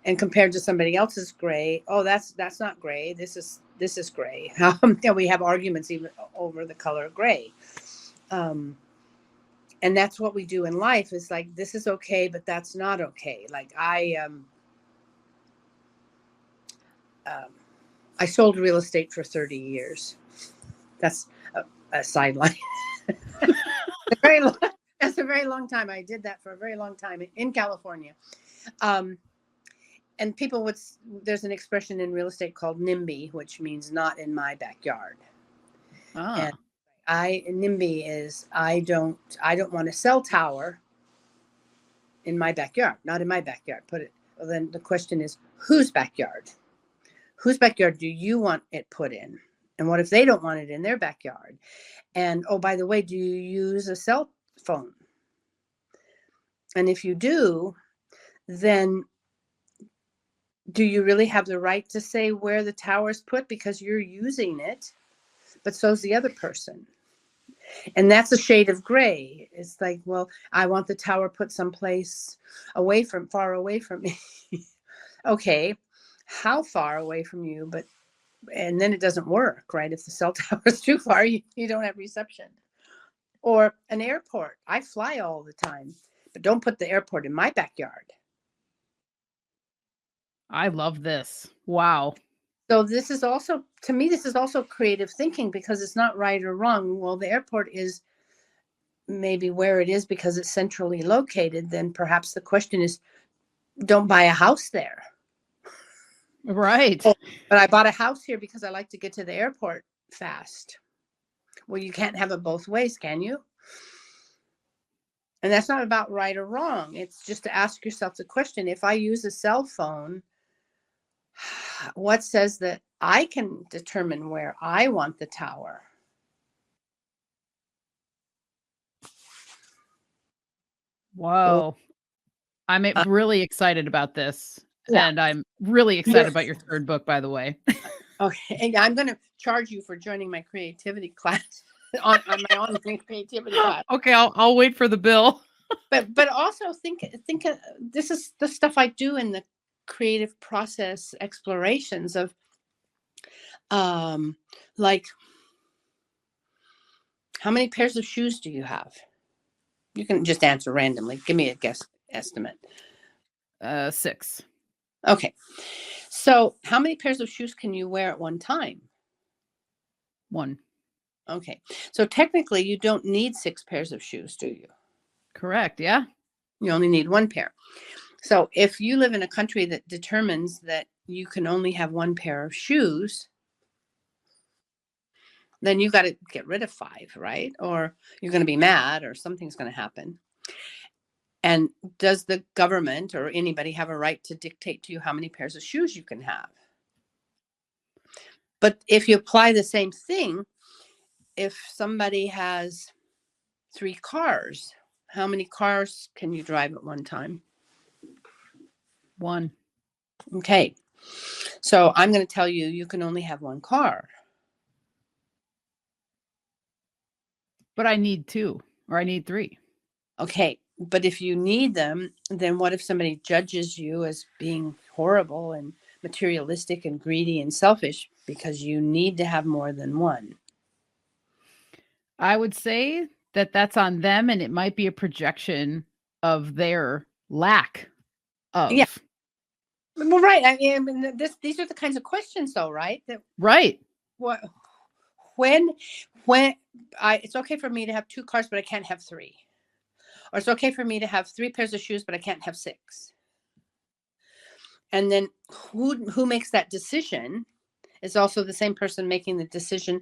B: And compared to somebody else's gray, oh, that's not gray. This is gray. We have arguments even over the color gray. And that's what we do in life, is like, this is okay, but that's not okay. Like I sold real estate for 30 years. That's a sideline. That's a very long time. I did that for a very long time in California. And people there's an expression in real estate called NIMBY, which means not in my backyard. And NIMBY is, I don't want to sell tower in my backyard, not in my backyard. Well, then the question is, whose backyard? Whose backyard do you want it put in? And what if they don't want it in their backyard? And, oh, by the way, do you use a cell phone? And if you do, then do you really have the right to say where the tower is put, because you're using it, but so's the other person? And that's a shade of gray. It's like, well, I want the tower put someplace far away from me. Okay, how far away from you? But and then it doesn't work, right? If the cell tower is too far, you don't have reception. Or an airport. I fly all the time, but don't put the airport in my backyard.
A: I love this. Wow.
B: So this is also, to me, this is also creative thinking, because it's not right or wrong. Well, the airport is maybe where it is because it's centrally located. Then perhaps the question is, don't buy a house there.
A: Right.
B: Oh, but I bought a house here because I like to get to the airport fast. Well, you can't have it both ways, can you? And that's not about right or wrong. It's just to ask yourself the question, if I use a cell phone, what says that I can determine where I want the tower?
A: Whoa. I'm really excited about this.
B: Yeah.
A: And I'm really excited about your third book, by the way.
B: Okay. And I'm going to charge you for joining my creativity class on my online creativity class.
A: Okay, I'll wait for the bill.
B: But also think this is the stuff I do in the creative process explorations of like, how many pairs of shoes do you have? You can just answer randomly. Give me a guess estimate.
A: 6.
B: Okay. So how many pairs of shoes can you wear at one time?
A: 1.
B: Okay. So technically you don't need 6 pairs of shoes, do you?
A: Correct. Yeah.
B: You only need 1 pair. So if you live in a country that determines that you can only have 1 pair of shoes, then you got to get rid of 5, right? Or you're going to be mad, or something's going to happen. And does the government or anybody have a right to dictate to you how many pairs of shoes you can have? But if you apply the same thing, if somebody has 3 cars, how many cars can you drive at one time?
A: 1.
B: Okay. So I'm going to tell you, you can only have 1 car.
A: But I need 2, or I need 3.
B: Okay. But if you need them, then what if somebody judges you as being horrible and materialistic and greedy and selfish because you need to have more than 1?
A: I would say that that's on them, and it might be a projection of their lack of.
B: Yeah. Well, right. I mean, these are the kinds of questions, though, right? That
A: right.
B: What, when it's okay for me to have 2 cars, but I can't have 3. Or it's okay for me to have 3 pairs of shoes, but I can't have 6. And then who makes that decision is also the same person making the decision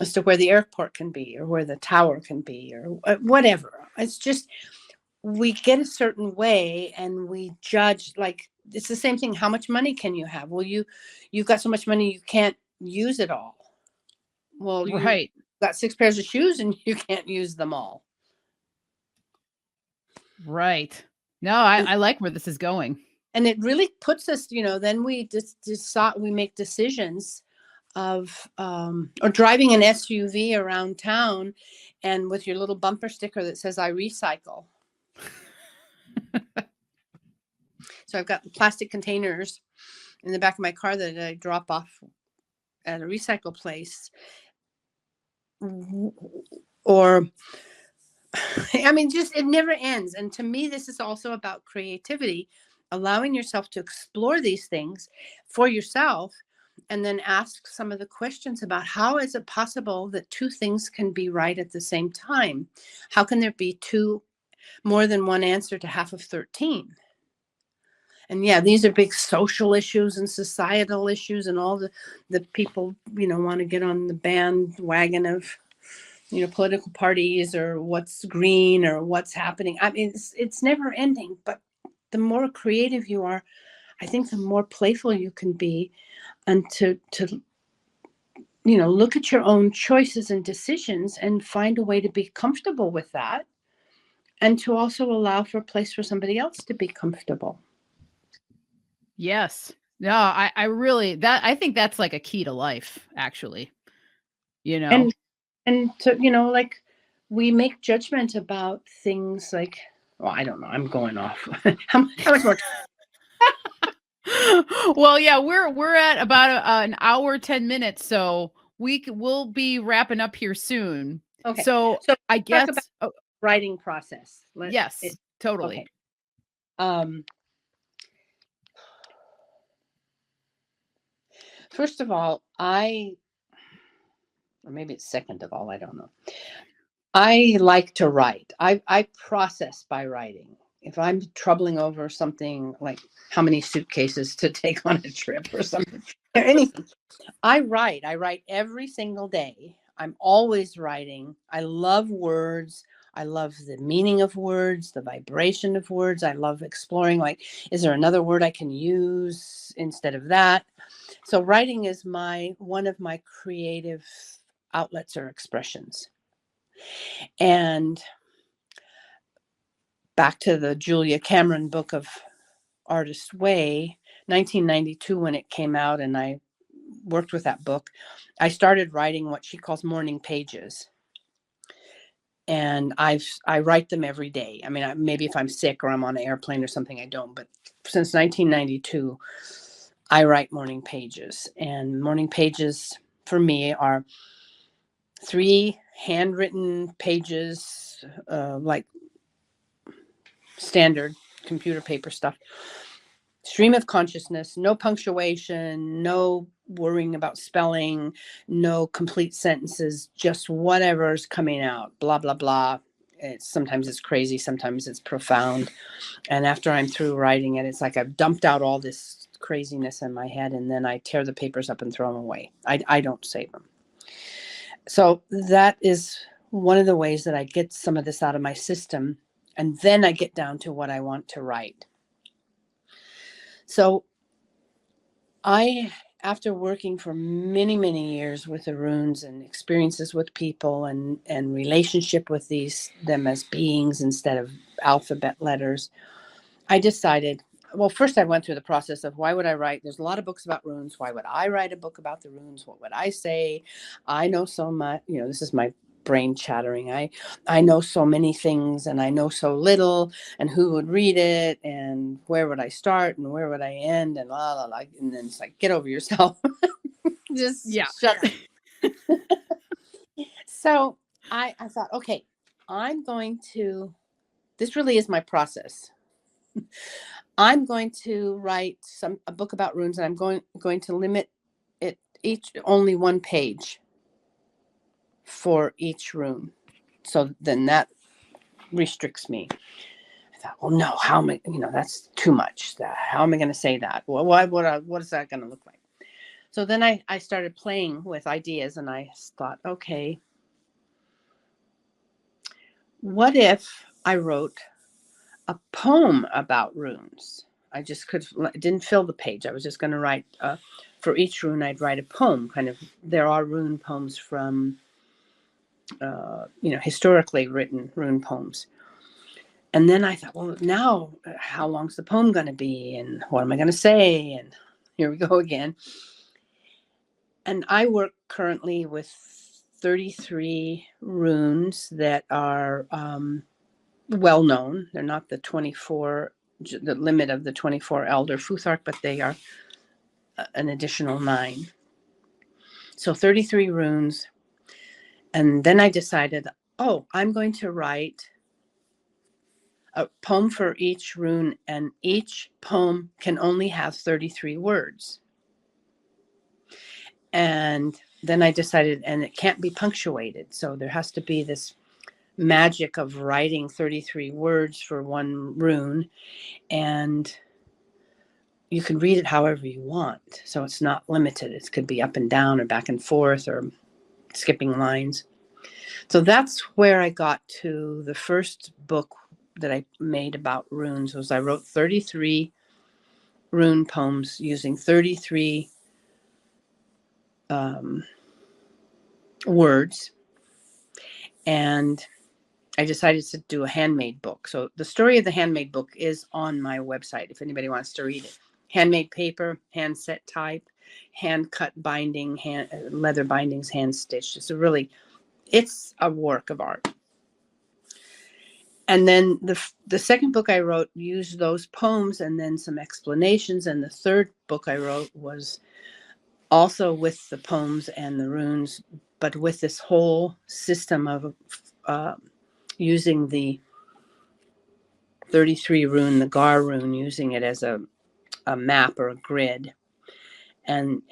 B: as to where the airport can be, or where the tower can be, or whatever. It's just, we get a certain way and we judge, like, it's the same thing. How much money can you have? Well, you've got so much money you can't use it all. Well, you've got 6 pairs of shoes and you can't use them all.
A: Right. No, I like where this is going.
B: And it really puts us, then we just decide, we make decisions of, or driving an SUV around town and with your little bumper sticker that says, I recycle. So I've got plastic containers in the back of my car that I drop off at a recycle place. Or, I mean, just, it never ends. And to me, this is also about creativity, allowing yourself to explore these things for yourself, and then ask some of the questions about, how is it possible that 2 things can be right at the same time? How can there be more than 1 answer to half of 13? And yeah, these are big social issues and societal issues, and all the people, want to get on the bandwagon of, political parties, or what's green, or what's happening. I mean, it's never ending. But the more creative you are, I think the more playful you can be, and to look at your own choices and decisions and find a way to be comfortable with that, and to also allow for a place for somebody else to be comfortable.
A: Yes. No, I really, I think that's like a key to life, actually.
B: And And to, like we make judgment about things like, well, I don't know. I'm going off. How much more
A: Well, yeah, we're at about an hour 10 minutes, so we'll be wrapping up here soon.
B: Okay.
A: So
B: So
A: I
B: talk about
A: guess
B: writing process.
A: yes, totally.
B: Okay. Um, First of all, or maybe it's second of all, I don't know. I like to write. I process by writing. If I'm troubling over something like how many suitcases to take on a trip or something, or anything, I write. I write every single day. I'm always writing. I love words. I love the meaning of words, the vibration of words. I love exploring, like, is there another word I can use instead of that? So writing is one of my creative outlets or expressions. And back to the Julia Cameron book of Artist's Way, 1992 when it came out, and I worked with that book, I started writing what she calls morning pages. And I write them every day. I mean, maybe if I'm sick or I'm on an airplane or something, I don't. But since 1992, I write morning pages. And morning pages for me are 3 handwritten pages, like standard computer paper stuff. Stream of consciousness, no punctuation, no worrying about spelling, no complete sentences, just whatever's coming out, blah, blah, blah. Sometimes it's crazy, sometimes it's profound. And after I'm through writing it, it's like I've dumped out all this craziness in my head, and then I tear the papers up and throw them away. I don't save them. So that is one of the ways that I get some of this out of my system. And then I get down to what I want to write. So after working for many, many years with the runes and experiences with people and relationship with them as beings instead of alphabet letters, I decided, well, first I went through the process of why would I write? There's a lot of books about runes. Why would I write a book about the runes? What would I say? I know so much, this is my brain chattering. I know so many things and I know so little, and who would read it and where would I start and where would I end and la la la. And then it's like, get over yourself. Just shut up. So I thought, okay, this really is my process. I'm going to write a book about runes, and I'm going to limit it only one page for each rune. So then that restricts me. I thought, well, no, how am I, that's too much. How am I going to say that? Well, what is that going to look like? So then I started playing with ideas, and I thought, okay, what if I wrote a poem about runes? I just didn't fill the page. I was just going to write, for each rune, I'd write a poem. There are rune poems from, historically written rune poems. And then I thought, well, now how long's the poem going to be? And what am I going to say? And here we go again. And I work currently with 33 runes that are well known. They're not the limit of the 24 elder Futhark, but they are an additional 9. So 33 runes. And then I decided, I'm going to write a poem for each rune, and each poem can only have 33 words. And then I decided, and it can't be punctuated. So there has to be this magic of writing 33 words for one rune. And you can read it however you want. So it's not limited. It could be up and down or back and forth or skipping lines. So that's where I got to. The first book that I made about runes was I wrote 33 rune poems using 33 words. And I decided to do a handmade book. So the story of the handmade book is on my website if anybody wants to read it. Handmade paper, hand set type, hand cut binding, leather bindings, hand stitched. It's a work of art. And then the second book I wrote used those poems and then some explanations. And the third book I wrote was also with the poems and the runes, but with this whole system of using the 33 rune, the Gar rune, using it as a map or a grid. And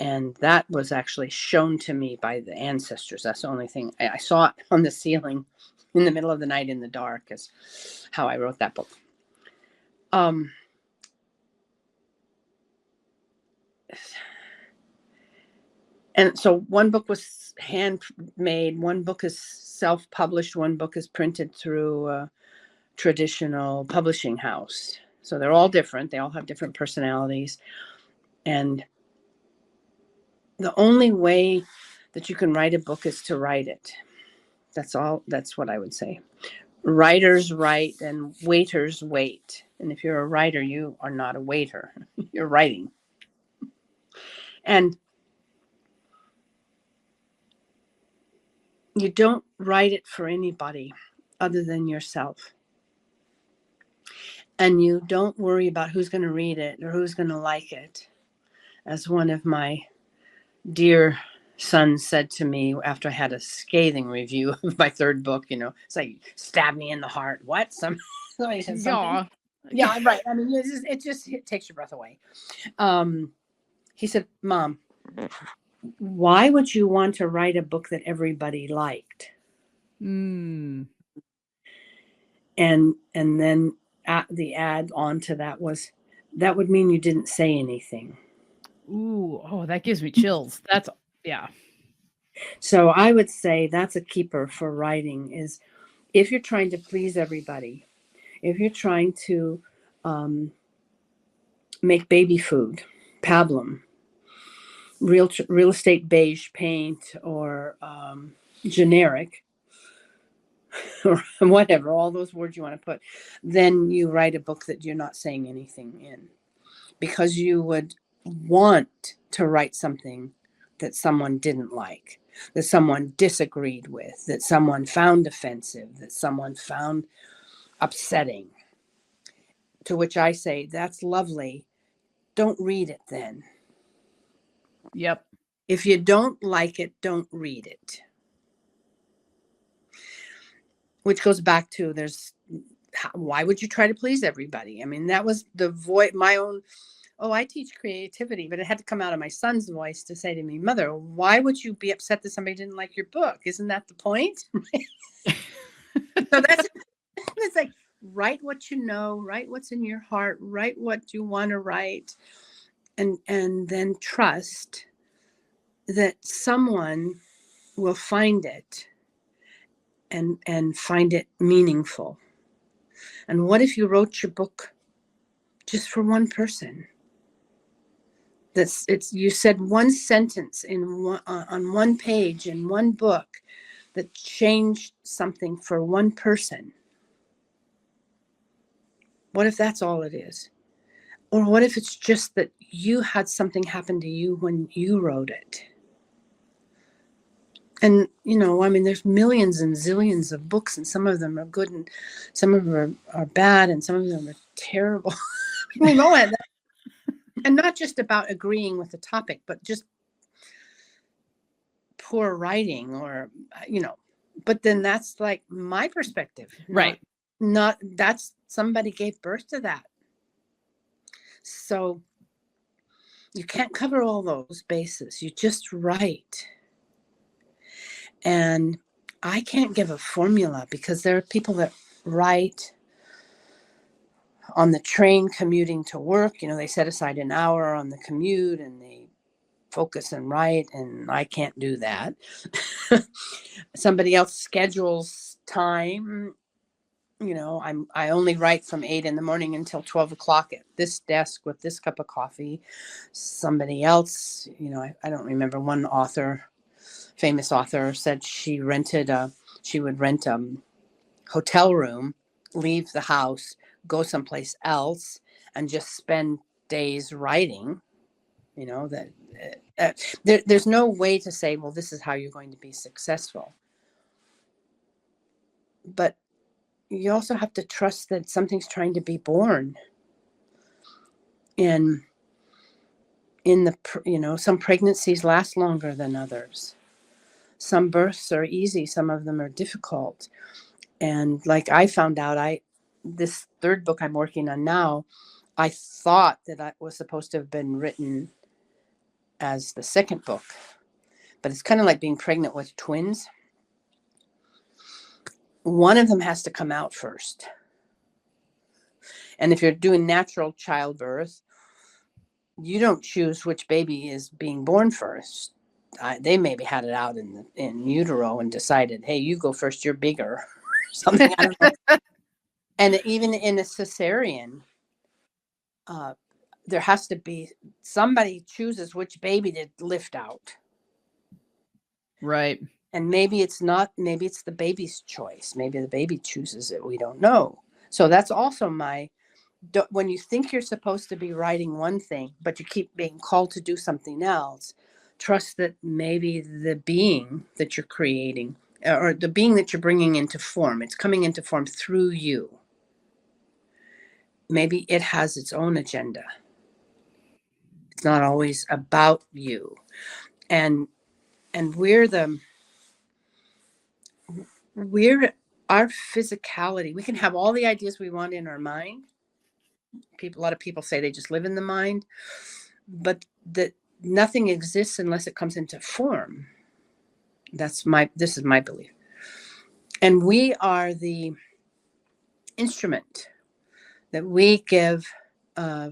B: that was actually shown to me by the ancestors. That's the only thing. I saw it on the ceiling in the middle of the night in the dark, is how I wrote that book. And so one book was handmade, one book is self-published, one book is printed through a traditional publishing house. So they're all different. They all have different personalities. And the only way that you can write a book is to write it. That's all. That's what I would say. Writers write and waiters wait. And if you're a writer, you are not a waiter. You're writing. And you don't write it for anybody other than yourself. And you don't worry about who's going to read it or who's going to like it. As one of my dear sons said to me after I had a scathing review of my third book, it's like, stab me in the heart. What? Somebody said something. Yeah, right. I mean, it takes your breath away. He said, Mom, why would you want to write a book that everybody liked? And then the add on to that was, that would mean you didn't say anything.
A: Ooh, oh, that gives me chills. Yeah.
B: So I would say that's a keeper for writing, is if you're trying to please everybody, if you're trying to make baby food, pablum, real estate beige paint, or generic, or whatever, all those words you want to put, then you write a book that you're not saying anything in, because you would want to write something that someone didn't like, that someone disagreed with, that someone found offensive, that someone found upsetting. To which I say, that's lovely. Don't read it then.
A: Yep.
B: If you don't like it, don't read it. Which goes back to why would you try to please everybody? I mean, that was my own, I teach creativity, but it had to come out of my son's voice to say to me, Mother, why would you be upset that somebody didn't like your book? Isn't that the point? So it's like, write what you know, write what's in your heart, write what you want to write, and then trust that someone will find it and find it meaningful. And what if you wrote your book just for one person? You said one sentence on one page in one book that changed something for one person. What if that's all it is? Or what if it's just that you had something happen to you when you wrote it? And, there's millions and zillions of books, and some of them are good and some of them are bad and some of them are terrible. We know it. And not just about agreeing with the topic, but just poor writing or, but then that's like my perspective.
A: Right.
B: Not that's somebody gave birth to that. So you can't cover all those bases. You just write. And I can't give a formula, because there are people that write on the train commuting to work. They set aside an hour on the commute and they focus and write, and I can't do that. Somebody else schedules time. I only write from 8 a.m. until 12 o'clock at this desk with this cup of coffee. Somebody else, I don't remember, one famous author said she would rent a hotel room, leave the house, go someplace else, and just spend days writing. There's no way to say, well, this is how you're going to be successful. but you also have to trust that something's trying to be born. And some pregnancies last longer than others. Some births are easy, some of them are difficult. And like I found out, this third book I'm working on now, I thought that I was supposed to have been written as the second book, but it's kind of like being pregnant with twins. One of them has to come out first. And if you're doing natural childbirth, you don't choose which baby is being born first. They maybe had it out in utero and decided, hey, you go first, you're bigger. Something, I don't know. And even in a cesarean, there has to be somebody chooses which baby to lift out.
A: Right.
B: And maybe it's the baby's choice. Maybe the baby chooses it. We don't know. So that's also when you think you're supposed to be writing one thing, but you keep being called to do something else, trust that maybe the being that you're creating, or the being that you're bringing into form, it's coming into form through you. Maybe it has its own agenda. It's not always about you. And our physicality, we can have all the ideas we want in our mind. A lot of people say they just live in the mind, but that nothing exists unless it comes into form. This is my belief. And we are the instrument that we give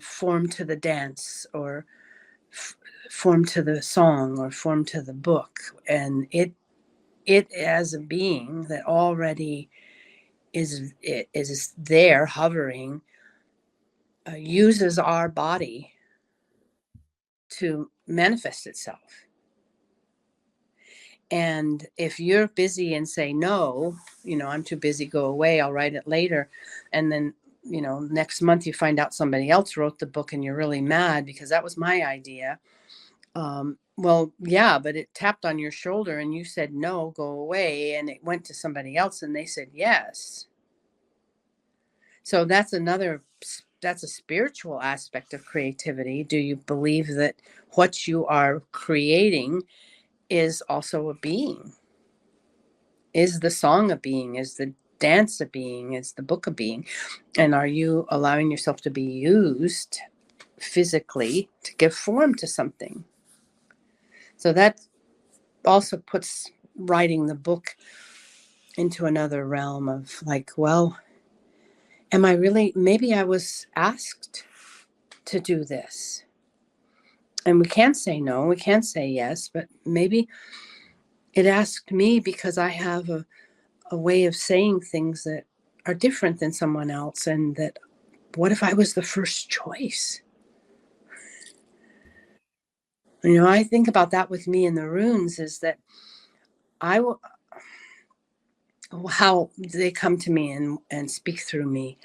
B: form to the dance, or form to the song, or form to the book. And it as a being that already is there hovering, uses our body to manifest itself. And if you're busy and say, no, I'm too busy, go away, I'll write it later. And then, next month you find out somebody else wrote the book and you're really mad because that was my idea. Well, yeah, but it tapped on your shoulder and you said, no, go away. And it went to somebody else and they said, yes. So that's a spiritual aspect of creativity. Do you believe that what you are creating is also a being? Is the song a being? Is the dance a being? Is the book a being? And are you allowing yourself to be used physically to give form to something? So that also puts writing the book into another realm of like, well, maybe I was asked to do this. And we can't say no, we can't say yes, but maybe it asked me because I have a way of saying things that are different than someone else. And that, what if I was the first choice? I think about that with me in the runes, is that how they come to me and speak through me.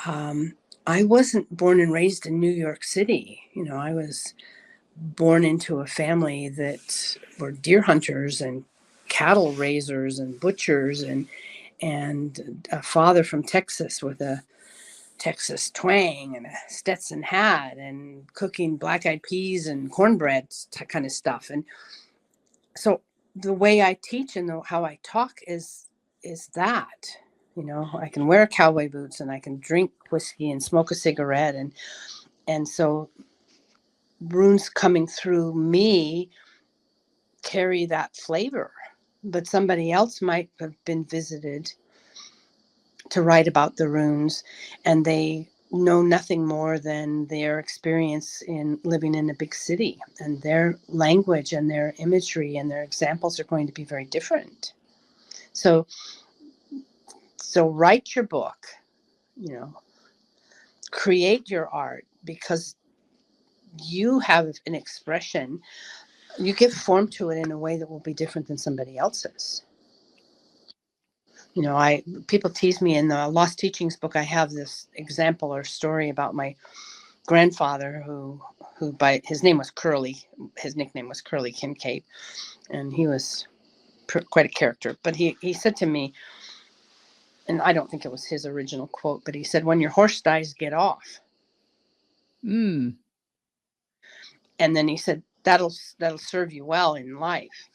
B: I wasn't born and raised in New York City. I was born into a family that were deer hunters and cattle raisers and butchers, and a father from Texas with a Texas twang and a Stetson hat and cooking black-eyed peas and cornbread kind of stuff. And so the way I teach and how I talk is that, I can wear cowboy boots and I can drink whiskey and smoke a cigarette. And so runes coming through me carry that flavor, but somebody else might have been visited to write about the runes and they know nothing more than their experience in living in a big city, and their language and their imagery and their examples are going to be very different. So write your book, create your art, because you have an expression. You give form to it in a way that will be different than somebody else's. People tease me in the Lost Teachings book. I have this example or story about my grandfather who by his name was Curly. His nickname was Curly Kincaid, and he was quite a character. But he said to me, and I don't think it was his original quote, but he said, "When your horse dies, get off."
A: Mm.
B: And then he said, that'll serve you well in life.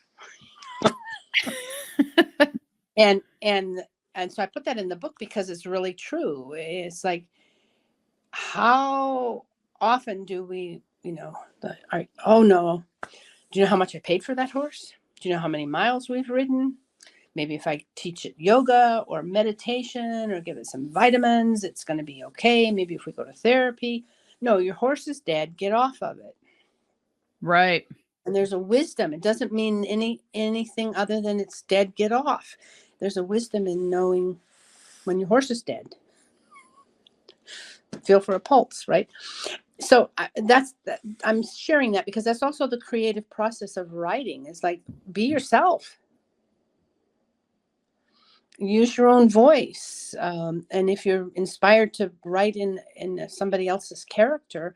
B: and and and so I put that in the book because it's really true. It's like, how often do we, oh no, do you know how much I paid for that horse? Do you know how many miles we've ridden? Maybe if I teach it yoga or meditation or give it some vitamins, it's going to be okay. Maybe if we go to therapy. No, your horse is dead. Get off of it.
A: Right.
B: And there's a wisdom. It doesn't mean anything other than it's dead. Get off. There's a wisdom in knowing when your horse is dead. Feel for a pulse, right? So I'm sharing that because that's also the creative process of writing. It's like, be yourself. Use your own voice. And if you're inspired to write in somebody else's character,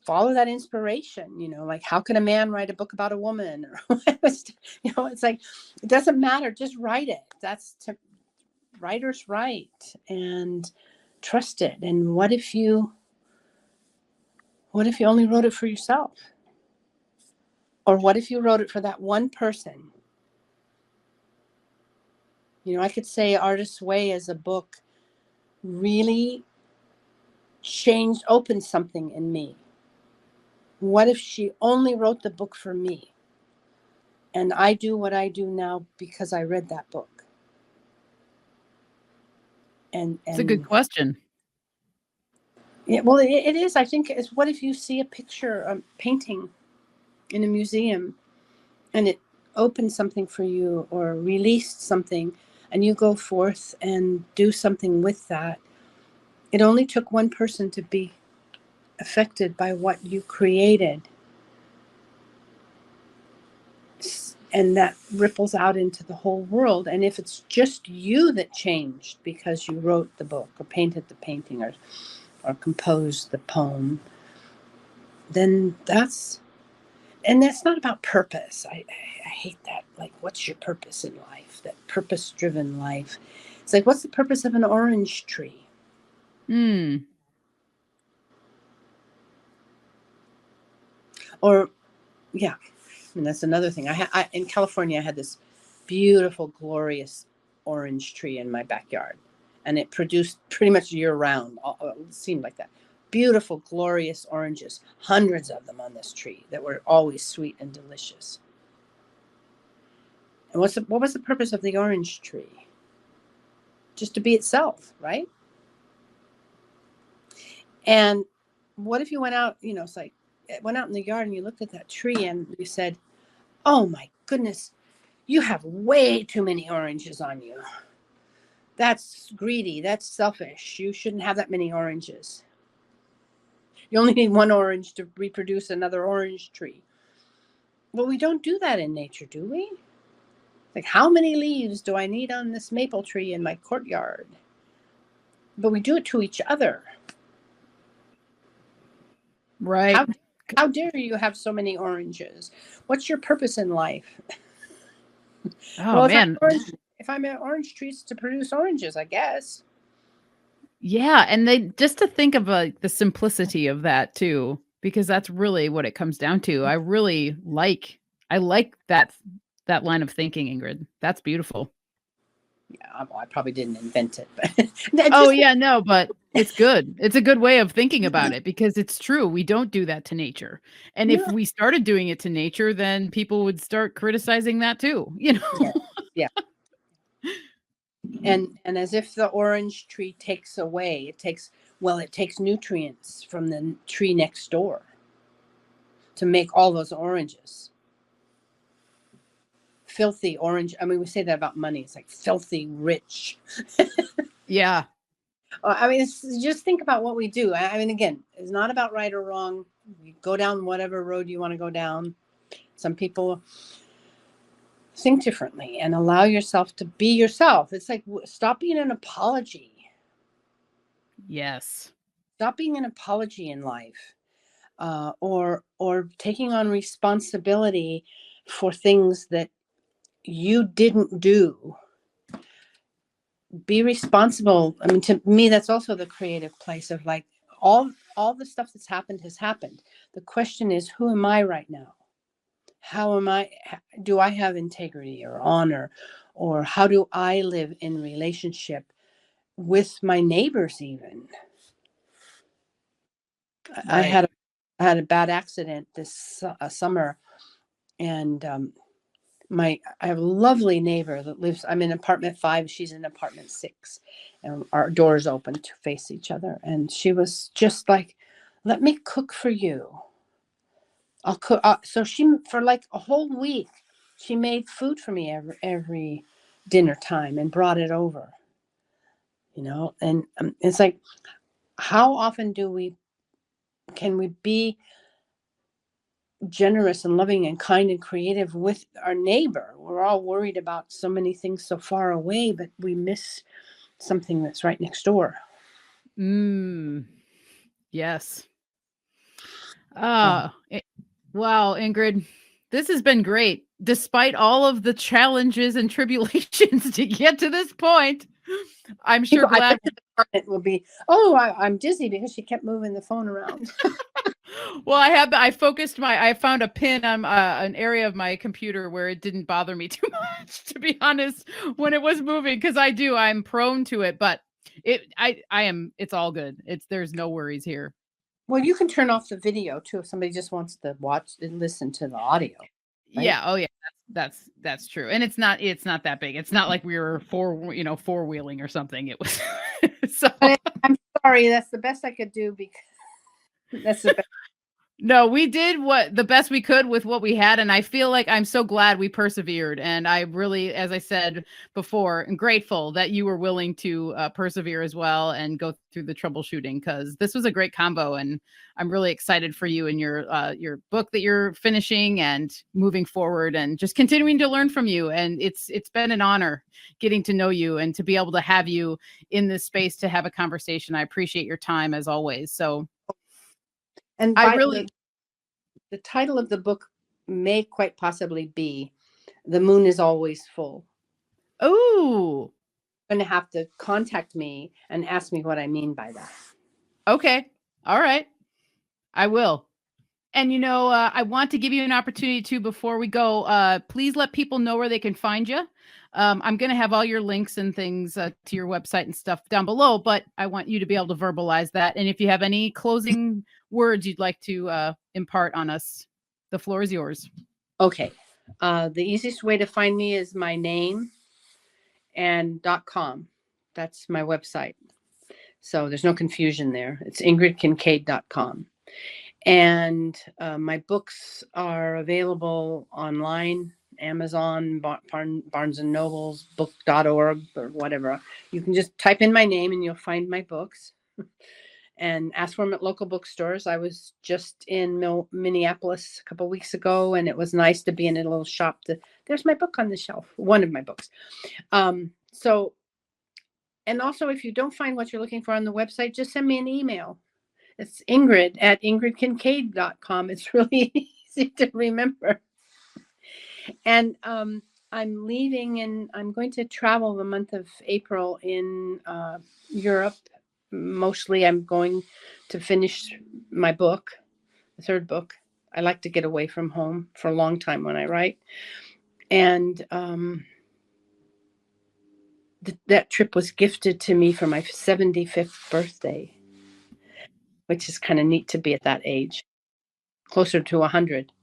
B: follow that inspiration. Like, how can a man write a book about a woman? Or it's like, it doesn't matter. Just write it. That's to writers write and trust it. And what if you only wrote it for yourself? Or what if you wrote it for that one person? I could say Artist's Way as a book really opened something in me. What if she only wrote the book for me? And I do what I do now because I read that book. And
A: It's a good question.
B: Yeah, well, it is. I think it's, what if you see a picture, a painting in a museum, and it opened something for you or released something, and you go forth and do something with that. It only took one person to be affected by what you created. And that ripples out into the whole world. And if it's just you that changed because you wrote the book or painted the painting or composed the poem, then that's not about purpose. I hate that. Like, what's your purpose in life? That purpose-driven life. It's like, what's the purpose of an orange tree? Or, yeah, and that's another thing. In California, I had this beautiful, glorious orange tree in my backyard, and it produced pretty much year-round. It seemed like that. Beautiful, glorious oranges, hundreds of them on this tree that were always sweet and delicious. And what was the purpose of the orange tree? Just to be itself, right? And what if you went out, it's like, went out in the yard and you looked at that tree and you said, oh my goodness, you have way too many oranges on you. That's greedy. That's selfish. You shouldn't have that many oranges. You only need one orange to reproduce another orange tree. Well, we don't do that in nature, do we? Like, how many leaves do I need on this maple tree in my courtyard? But we do it to each other.
A: Right.
B: How dare you have so many oranges? What's your purpose in life?
A: Oh,
B: well,
A: man.
B: If I'm an orange tree, it's to produce oranges, I guess.
A: Yeah, and just to think of the simplicity of that too, because that's really what it comes down to. I like that line of thinking, Ingrid. That's beautiful.
B: Yeah, well, I probably didn't invent it, but
A: but it's good. It's a good way of thinking about it because it's true. We don't do that to nature. And if
B: no.
A: we started doing it to nature, then people would start criticizing that too,
B: Yeah. And as if the orange tree takes away, it takes nutrients from the tree next door to make all those oranges. Filthy orange. I mean, we say that about money. It's like filthy rich.
A: Yeah.
B: I mean, just think about what we do. I mean, again, it's not about right or wrong. You go down whatever road you want to go down. Some people think differently and allow yourself to be yourself. It's like, stop being an apology.
A: Yes.
B: Stop being an apology in life, or taking on responsibility for things that you didn't do be responsible. I mean, to me, that's also the creative place of like all the stuff that's happened has happened. The question is, who am I right now? How am I? Do I have integrity or honor, or how do I live in relationship with my neighbors? Even I
A: Right.
B: had a bad accident this summer, and I have a lovely neighbor that lives. I'm in apartment 5. She's in apartment 6, and our doors open to face each other. And she was just like, "Let me cook for you. I'll cook." So she, for like a whole week, she made food for me every dinner time and brought it over. And it's like, how often can we be generous and loving and kind and creative with our neighbor? We're all worried about so many things so far away, but we miss something that's right next door.
A: Mm, yes.
B: Uh,
A: Ah, wow, Ingrid, this has been great. Despite all of the challenges and tribulations to get to this point, I'm sure
B: People, I
A: glad.
B: bet the department will be, oh, I'm dizzy because she kept moving the phone around.
A: Well, I found a pin on an area of my computer where it didn't bother me too much, to be honest, when it was moving, because I'm prone to it, but it's all good. There's no worries here.
B: Well, you can turn off the video too if somebody just wants to watch and listen to the audio, right?
A: Yeah, oh yeah, that's true. And it's not that big. It's not like we were four-wheeling or something. It was so
B: I'm sorry, that's the best I could do because that's the best.
A: no, we did what the best we could with what we had, and I feel like I'm so glad we persevered. And I really, as I said before, am grateful that you were willing to persevere as well and go through the troubleshooting, because this was a great combo, and I'm really excited for you and your book that you're finishing and moving forward, and just continuing to learn from you. And it's been an honor getting to know you and to be able to have you in this space to have a conversation. I appreciate your time as always. So
B: And
A: I
B: by
A: really.
B: the title of the book may quite possibly be "The Moon is Always Full."
A: Oh,
B: Going to have to contact me and ask me what I mean by that.
A: okay. All right. I will. And I want to give you an opportunity to before we go. Please let people know where they can find you. I'm going to have all your links and things to your website and stuff down below, but I want you to be able to verbalize that. And if you have any closing words you'd like to impart on us, the floor is yours.
B: Okay. The easiest way to find me is my name and .com. That's my website. So there's no confusion there. It's ingridkincaid.com. And my books are available online, Amazon, Barnes and Nobles, book.org, or whatever. You can just type in my name and you'll find my books. And ask for them at local bookstores. I was just in Minneapolis a couple of weeks ago, and it was nice to be in a little shop. There's my book on the shelf, one of my books. So, and also, if you don't find what you're looking for on the website, just send me an email. It's Ingrid at ingridkincaid.com. It's really easy to remember. And I'm leaving, and I'm going to travel the month of April in Europe. Mostly, I'm going to finish my book, the third book. I like to get away from home for a long time when I write. And that trip was gifted to me for my 75th birthday, which is kind of neat to be at that age, closer to 100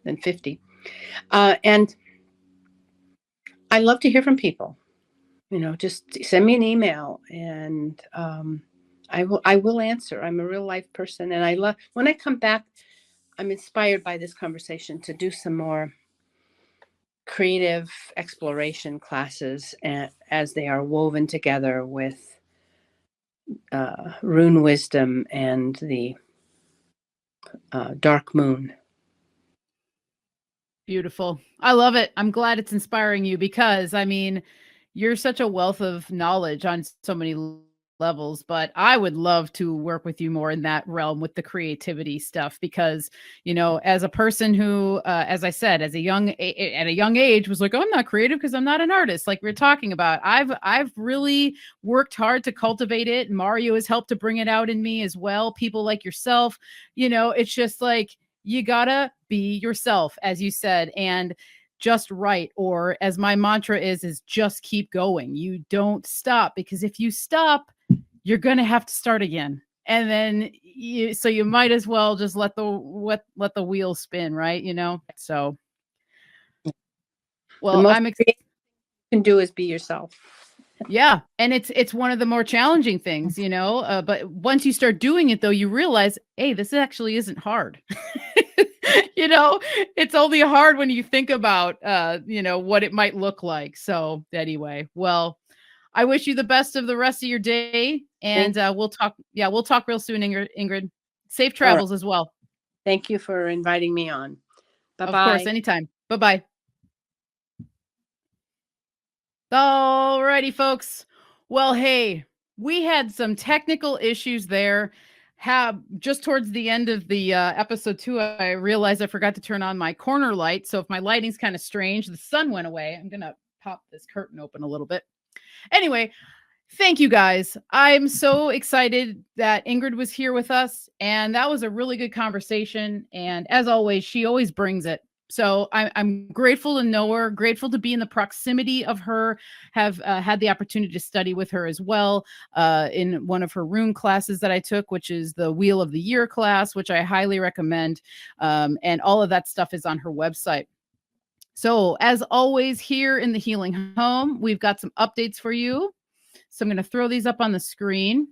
B: than 50. And I love to hear from people. Just send me an email, and I will answer. I'm a real life person, and I love when I come back. I'm inspired by this conversation to do some more creative exploration classes, as they are woven together with rune wisdom and the dark moon.
A: Beautiful. I love it. I'm glad it's inspiring you because, I mean, you're such a wealth of knowledge on so many levels, but I would love to work with you more in that realm with the creativity stuff because, as a person who, as I said, at a young age was like, oh, I'm not creative because I'm not an artist. Like we're talking about, I've really worked hard to cultivate it. Mario has helped to bring it out in me as well. People like yourself, it's just like, you gotta be yourself, as you said, and just right. Or as my mantra is just keep going. You don't stop, because if you stop, you're going to have to start again. And then you might as well just let the wheel spin, right? So,
B: The
A: well,
B: most creative you can do is be yourself.
A: yeah. And it's one of the more challenging things, but once you start doing it though, you realize, hey, this actually isn't hard. It's only hard when you think about, what it might look like. So anyway, well, I wish you the best of the rest of your day, and we'll talk. Yeah, we'll talk real soon, Ingrid. Safe travels as well.
B: Thank you for inviting me on. Bye-bye.
A: Of course, anytime. Bye-bye. Alrighty, folks. Well, hey, we had some technical issues there. Just towards the end of the episode 2, I realized I forgot to turn on my corner light. So if my lighting's kind of strange, the sun went away. I'm gonna pop this curtain open a little bit. Anyway, thank you guys. I'm so excited that Ingrid was here with us, and that was a really good conversation. And as always, she always brings it. So I'm grateful to know her, grateful to be in the proximity of her, have had the opportunity to study with her as well in one of her rune classes that I took, which is the Wheel of the Year class, which I highly recommend. And all of that stuff is on her website. So as always, here in the Healing Home, we've got some updates for you. So I'm going to throw these up on the screen.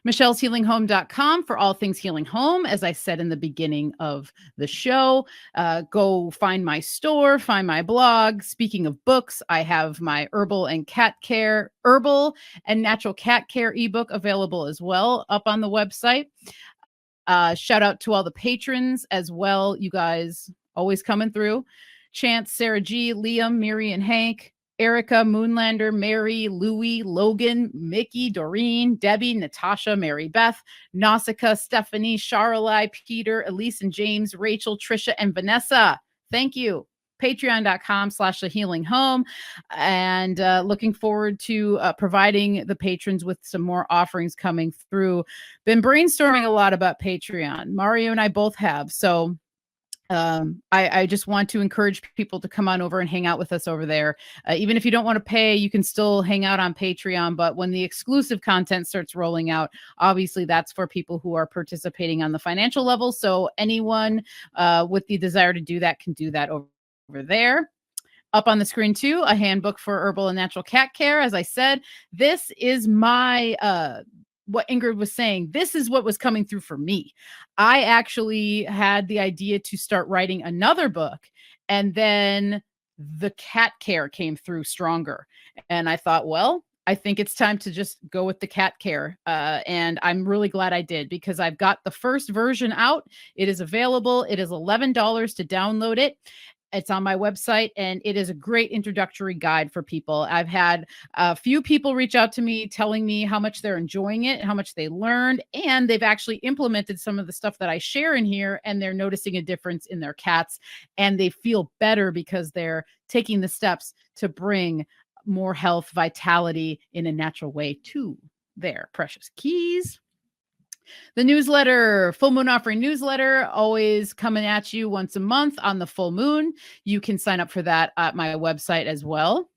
A: michelleshealinghome.com for all things healing home. As I said in the beginning of the show, go find my store, find my blog. Speaking of books, I have my herbal and natural cat care ebook available as well up on the website. Shout out to all the patrons as well. You guys always coming through. Chance, Sarah G, Liam, Miri, and Hank, Erica, Moonlander, Mary, Louie, Logan, Mickey, Doreen, Debbie, Natasha, Mary Beth, Nausicaa, Stephanie, Charlei, Peter, Elise and James, Rachel, Trisha, and Vanessa. Thank you. Patreon.com/thehealinghome. And looking forward to providing the patrons with some more offerings coming through. Been brainstorming a lot about Patreon. Mario and I both have. So I just want to encourage people to come on over and hang out with us over there. Even if you don't want to pay, you can still hang out on Patreon. But when the exclusive content starts rolling out, obviously that's for people who are participating on the financial level. So anyone with the desire to do that can do that over there. Up on the screen too, a handbook for herbal and natural cat care. As I said, this is my what Ingrid was saying. This is what was coming through for me. I actually had the idea to start writing another book, and then the cat care came through stronger. And I thought, well, I think it's time to just go with the cat care. And I'm really glad I did, because I've got the first version out. It is available. It is $11 to download it. It's on my website, and it is a great introductory guide for people. I've had a few people reach out to me telling me how much they're enjoying it, how much they learned, and they've actually implemented some of the stuff that I share in here, and they're noticing a difference in their cats, and they feel better because they're taking the steps to bring more health, vitality in a natural way to their precious keys. The newsletter, Full Moon Offering newsletter, always coming at you once a month on the full moon. You can sign up for that at my website as well.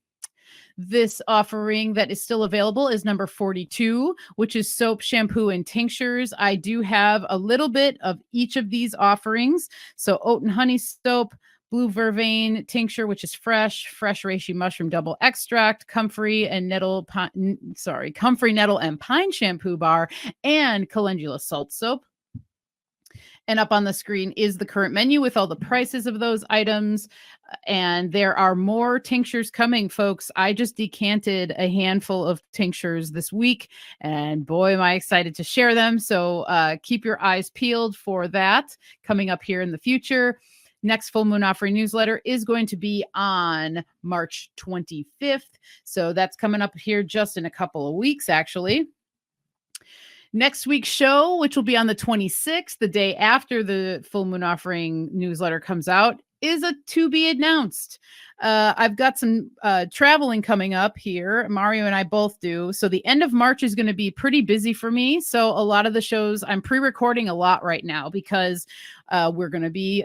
A: This offering that is still available is number 42, which is soap, shampoo, and tinctures. I do have a little bit of each of these offerings. So oat and honey soap, blue vervain tincture, which is fresh reishi mushroom double extract, comfrey nettle and pine shampoo bar, and calendula salt soap. And up on the screen is the current menu with all the prices of those items. And there are more tinctures coming, folks. I just decanted a handful of tinctures this week, and boy, am I excited to share them. So keep your eyes peeled for that coming up here in the future. Next Full Moon Offering newsletter is going to be on March 25th. So that's coming up here just in a couple of weeks, actually. Next week's show, which will be on the 26th, the day after the full moon offering newsletter comes out, is a to be announced. I've got some traveling coming up here. Mario and I both do. So the end of March is going to be pretty busy for me. So a lot of the shows I'm pre-recording a lot right now because we're going to be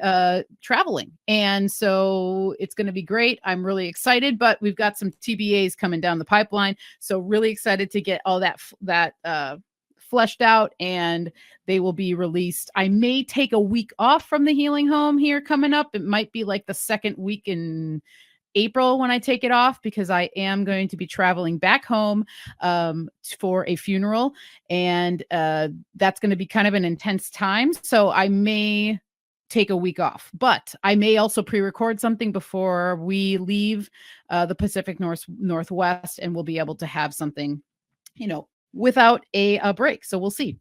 A: traveling. And so it's going to be great. I'm really excited, but we've got some TBAs coming down the pipeline. So really excited to get all that fleshed out, and they will be released. I may take a week off from the Healing Home here coming up. It might be like the second week in April when I take it off, because I am going to be traveling back home for a funeral, and that's going to be kind of an intense time. So I may take a week off, but I may also pre-record something before we leave the Pacific Northwest, and we'll be able to have something, without a break. So we'll see.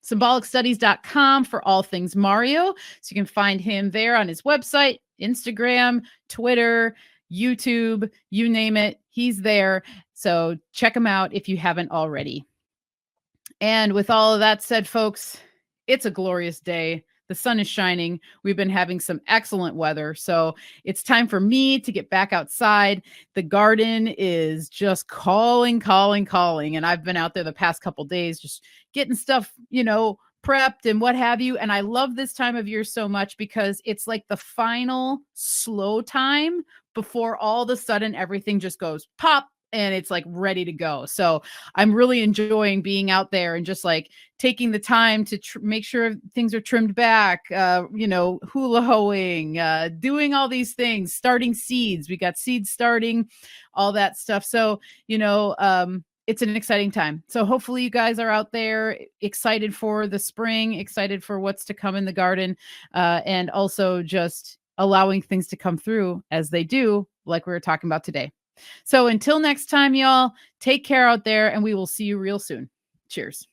A: Symbolicstudies.com for all things Mario. So you can find him there on his website, Instagram, Twitter, YouTube, you name it. He's there. So check him out if you haven't already. And with all of that said, folks, it's a glorious day. The sun is shining. We've been having some excellent weather. So it's time for me to get back outside. The garden is just calling. And I've been out there the past couple days just getting stuff, prepped and what have you. And I love this time of year so much because it's like the final slow time before all of a sudden everything just goes pop and it's like ready to go. So I'm really enjoying being out there and just like taking the time to make sure things are trimmed back, hula hoeing, doing all these things, starting seeds. We got seeds starting, all that stuff. So, it's an exciting time. So hopefully you guys are out there excited for the spring, excited for what's to come in the garden, and also just allowing things to come through as they do, like we were talking about today. So until next time, y'all, take care out there, and we will see you real soon. Cheers.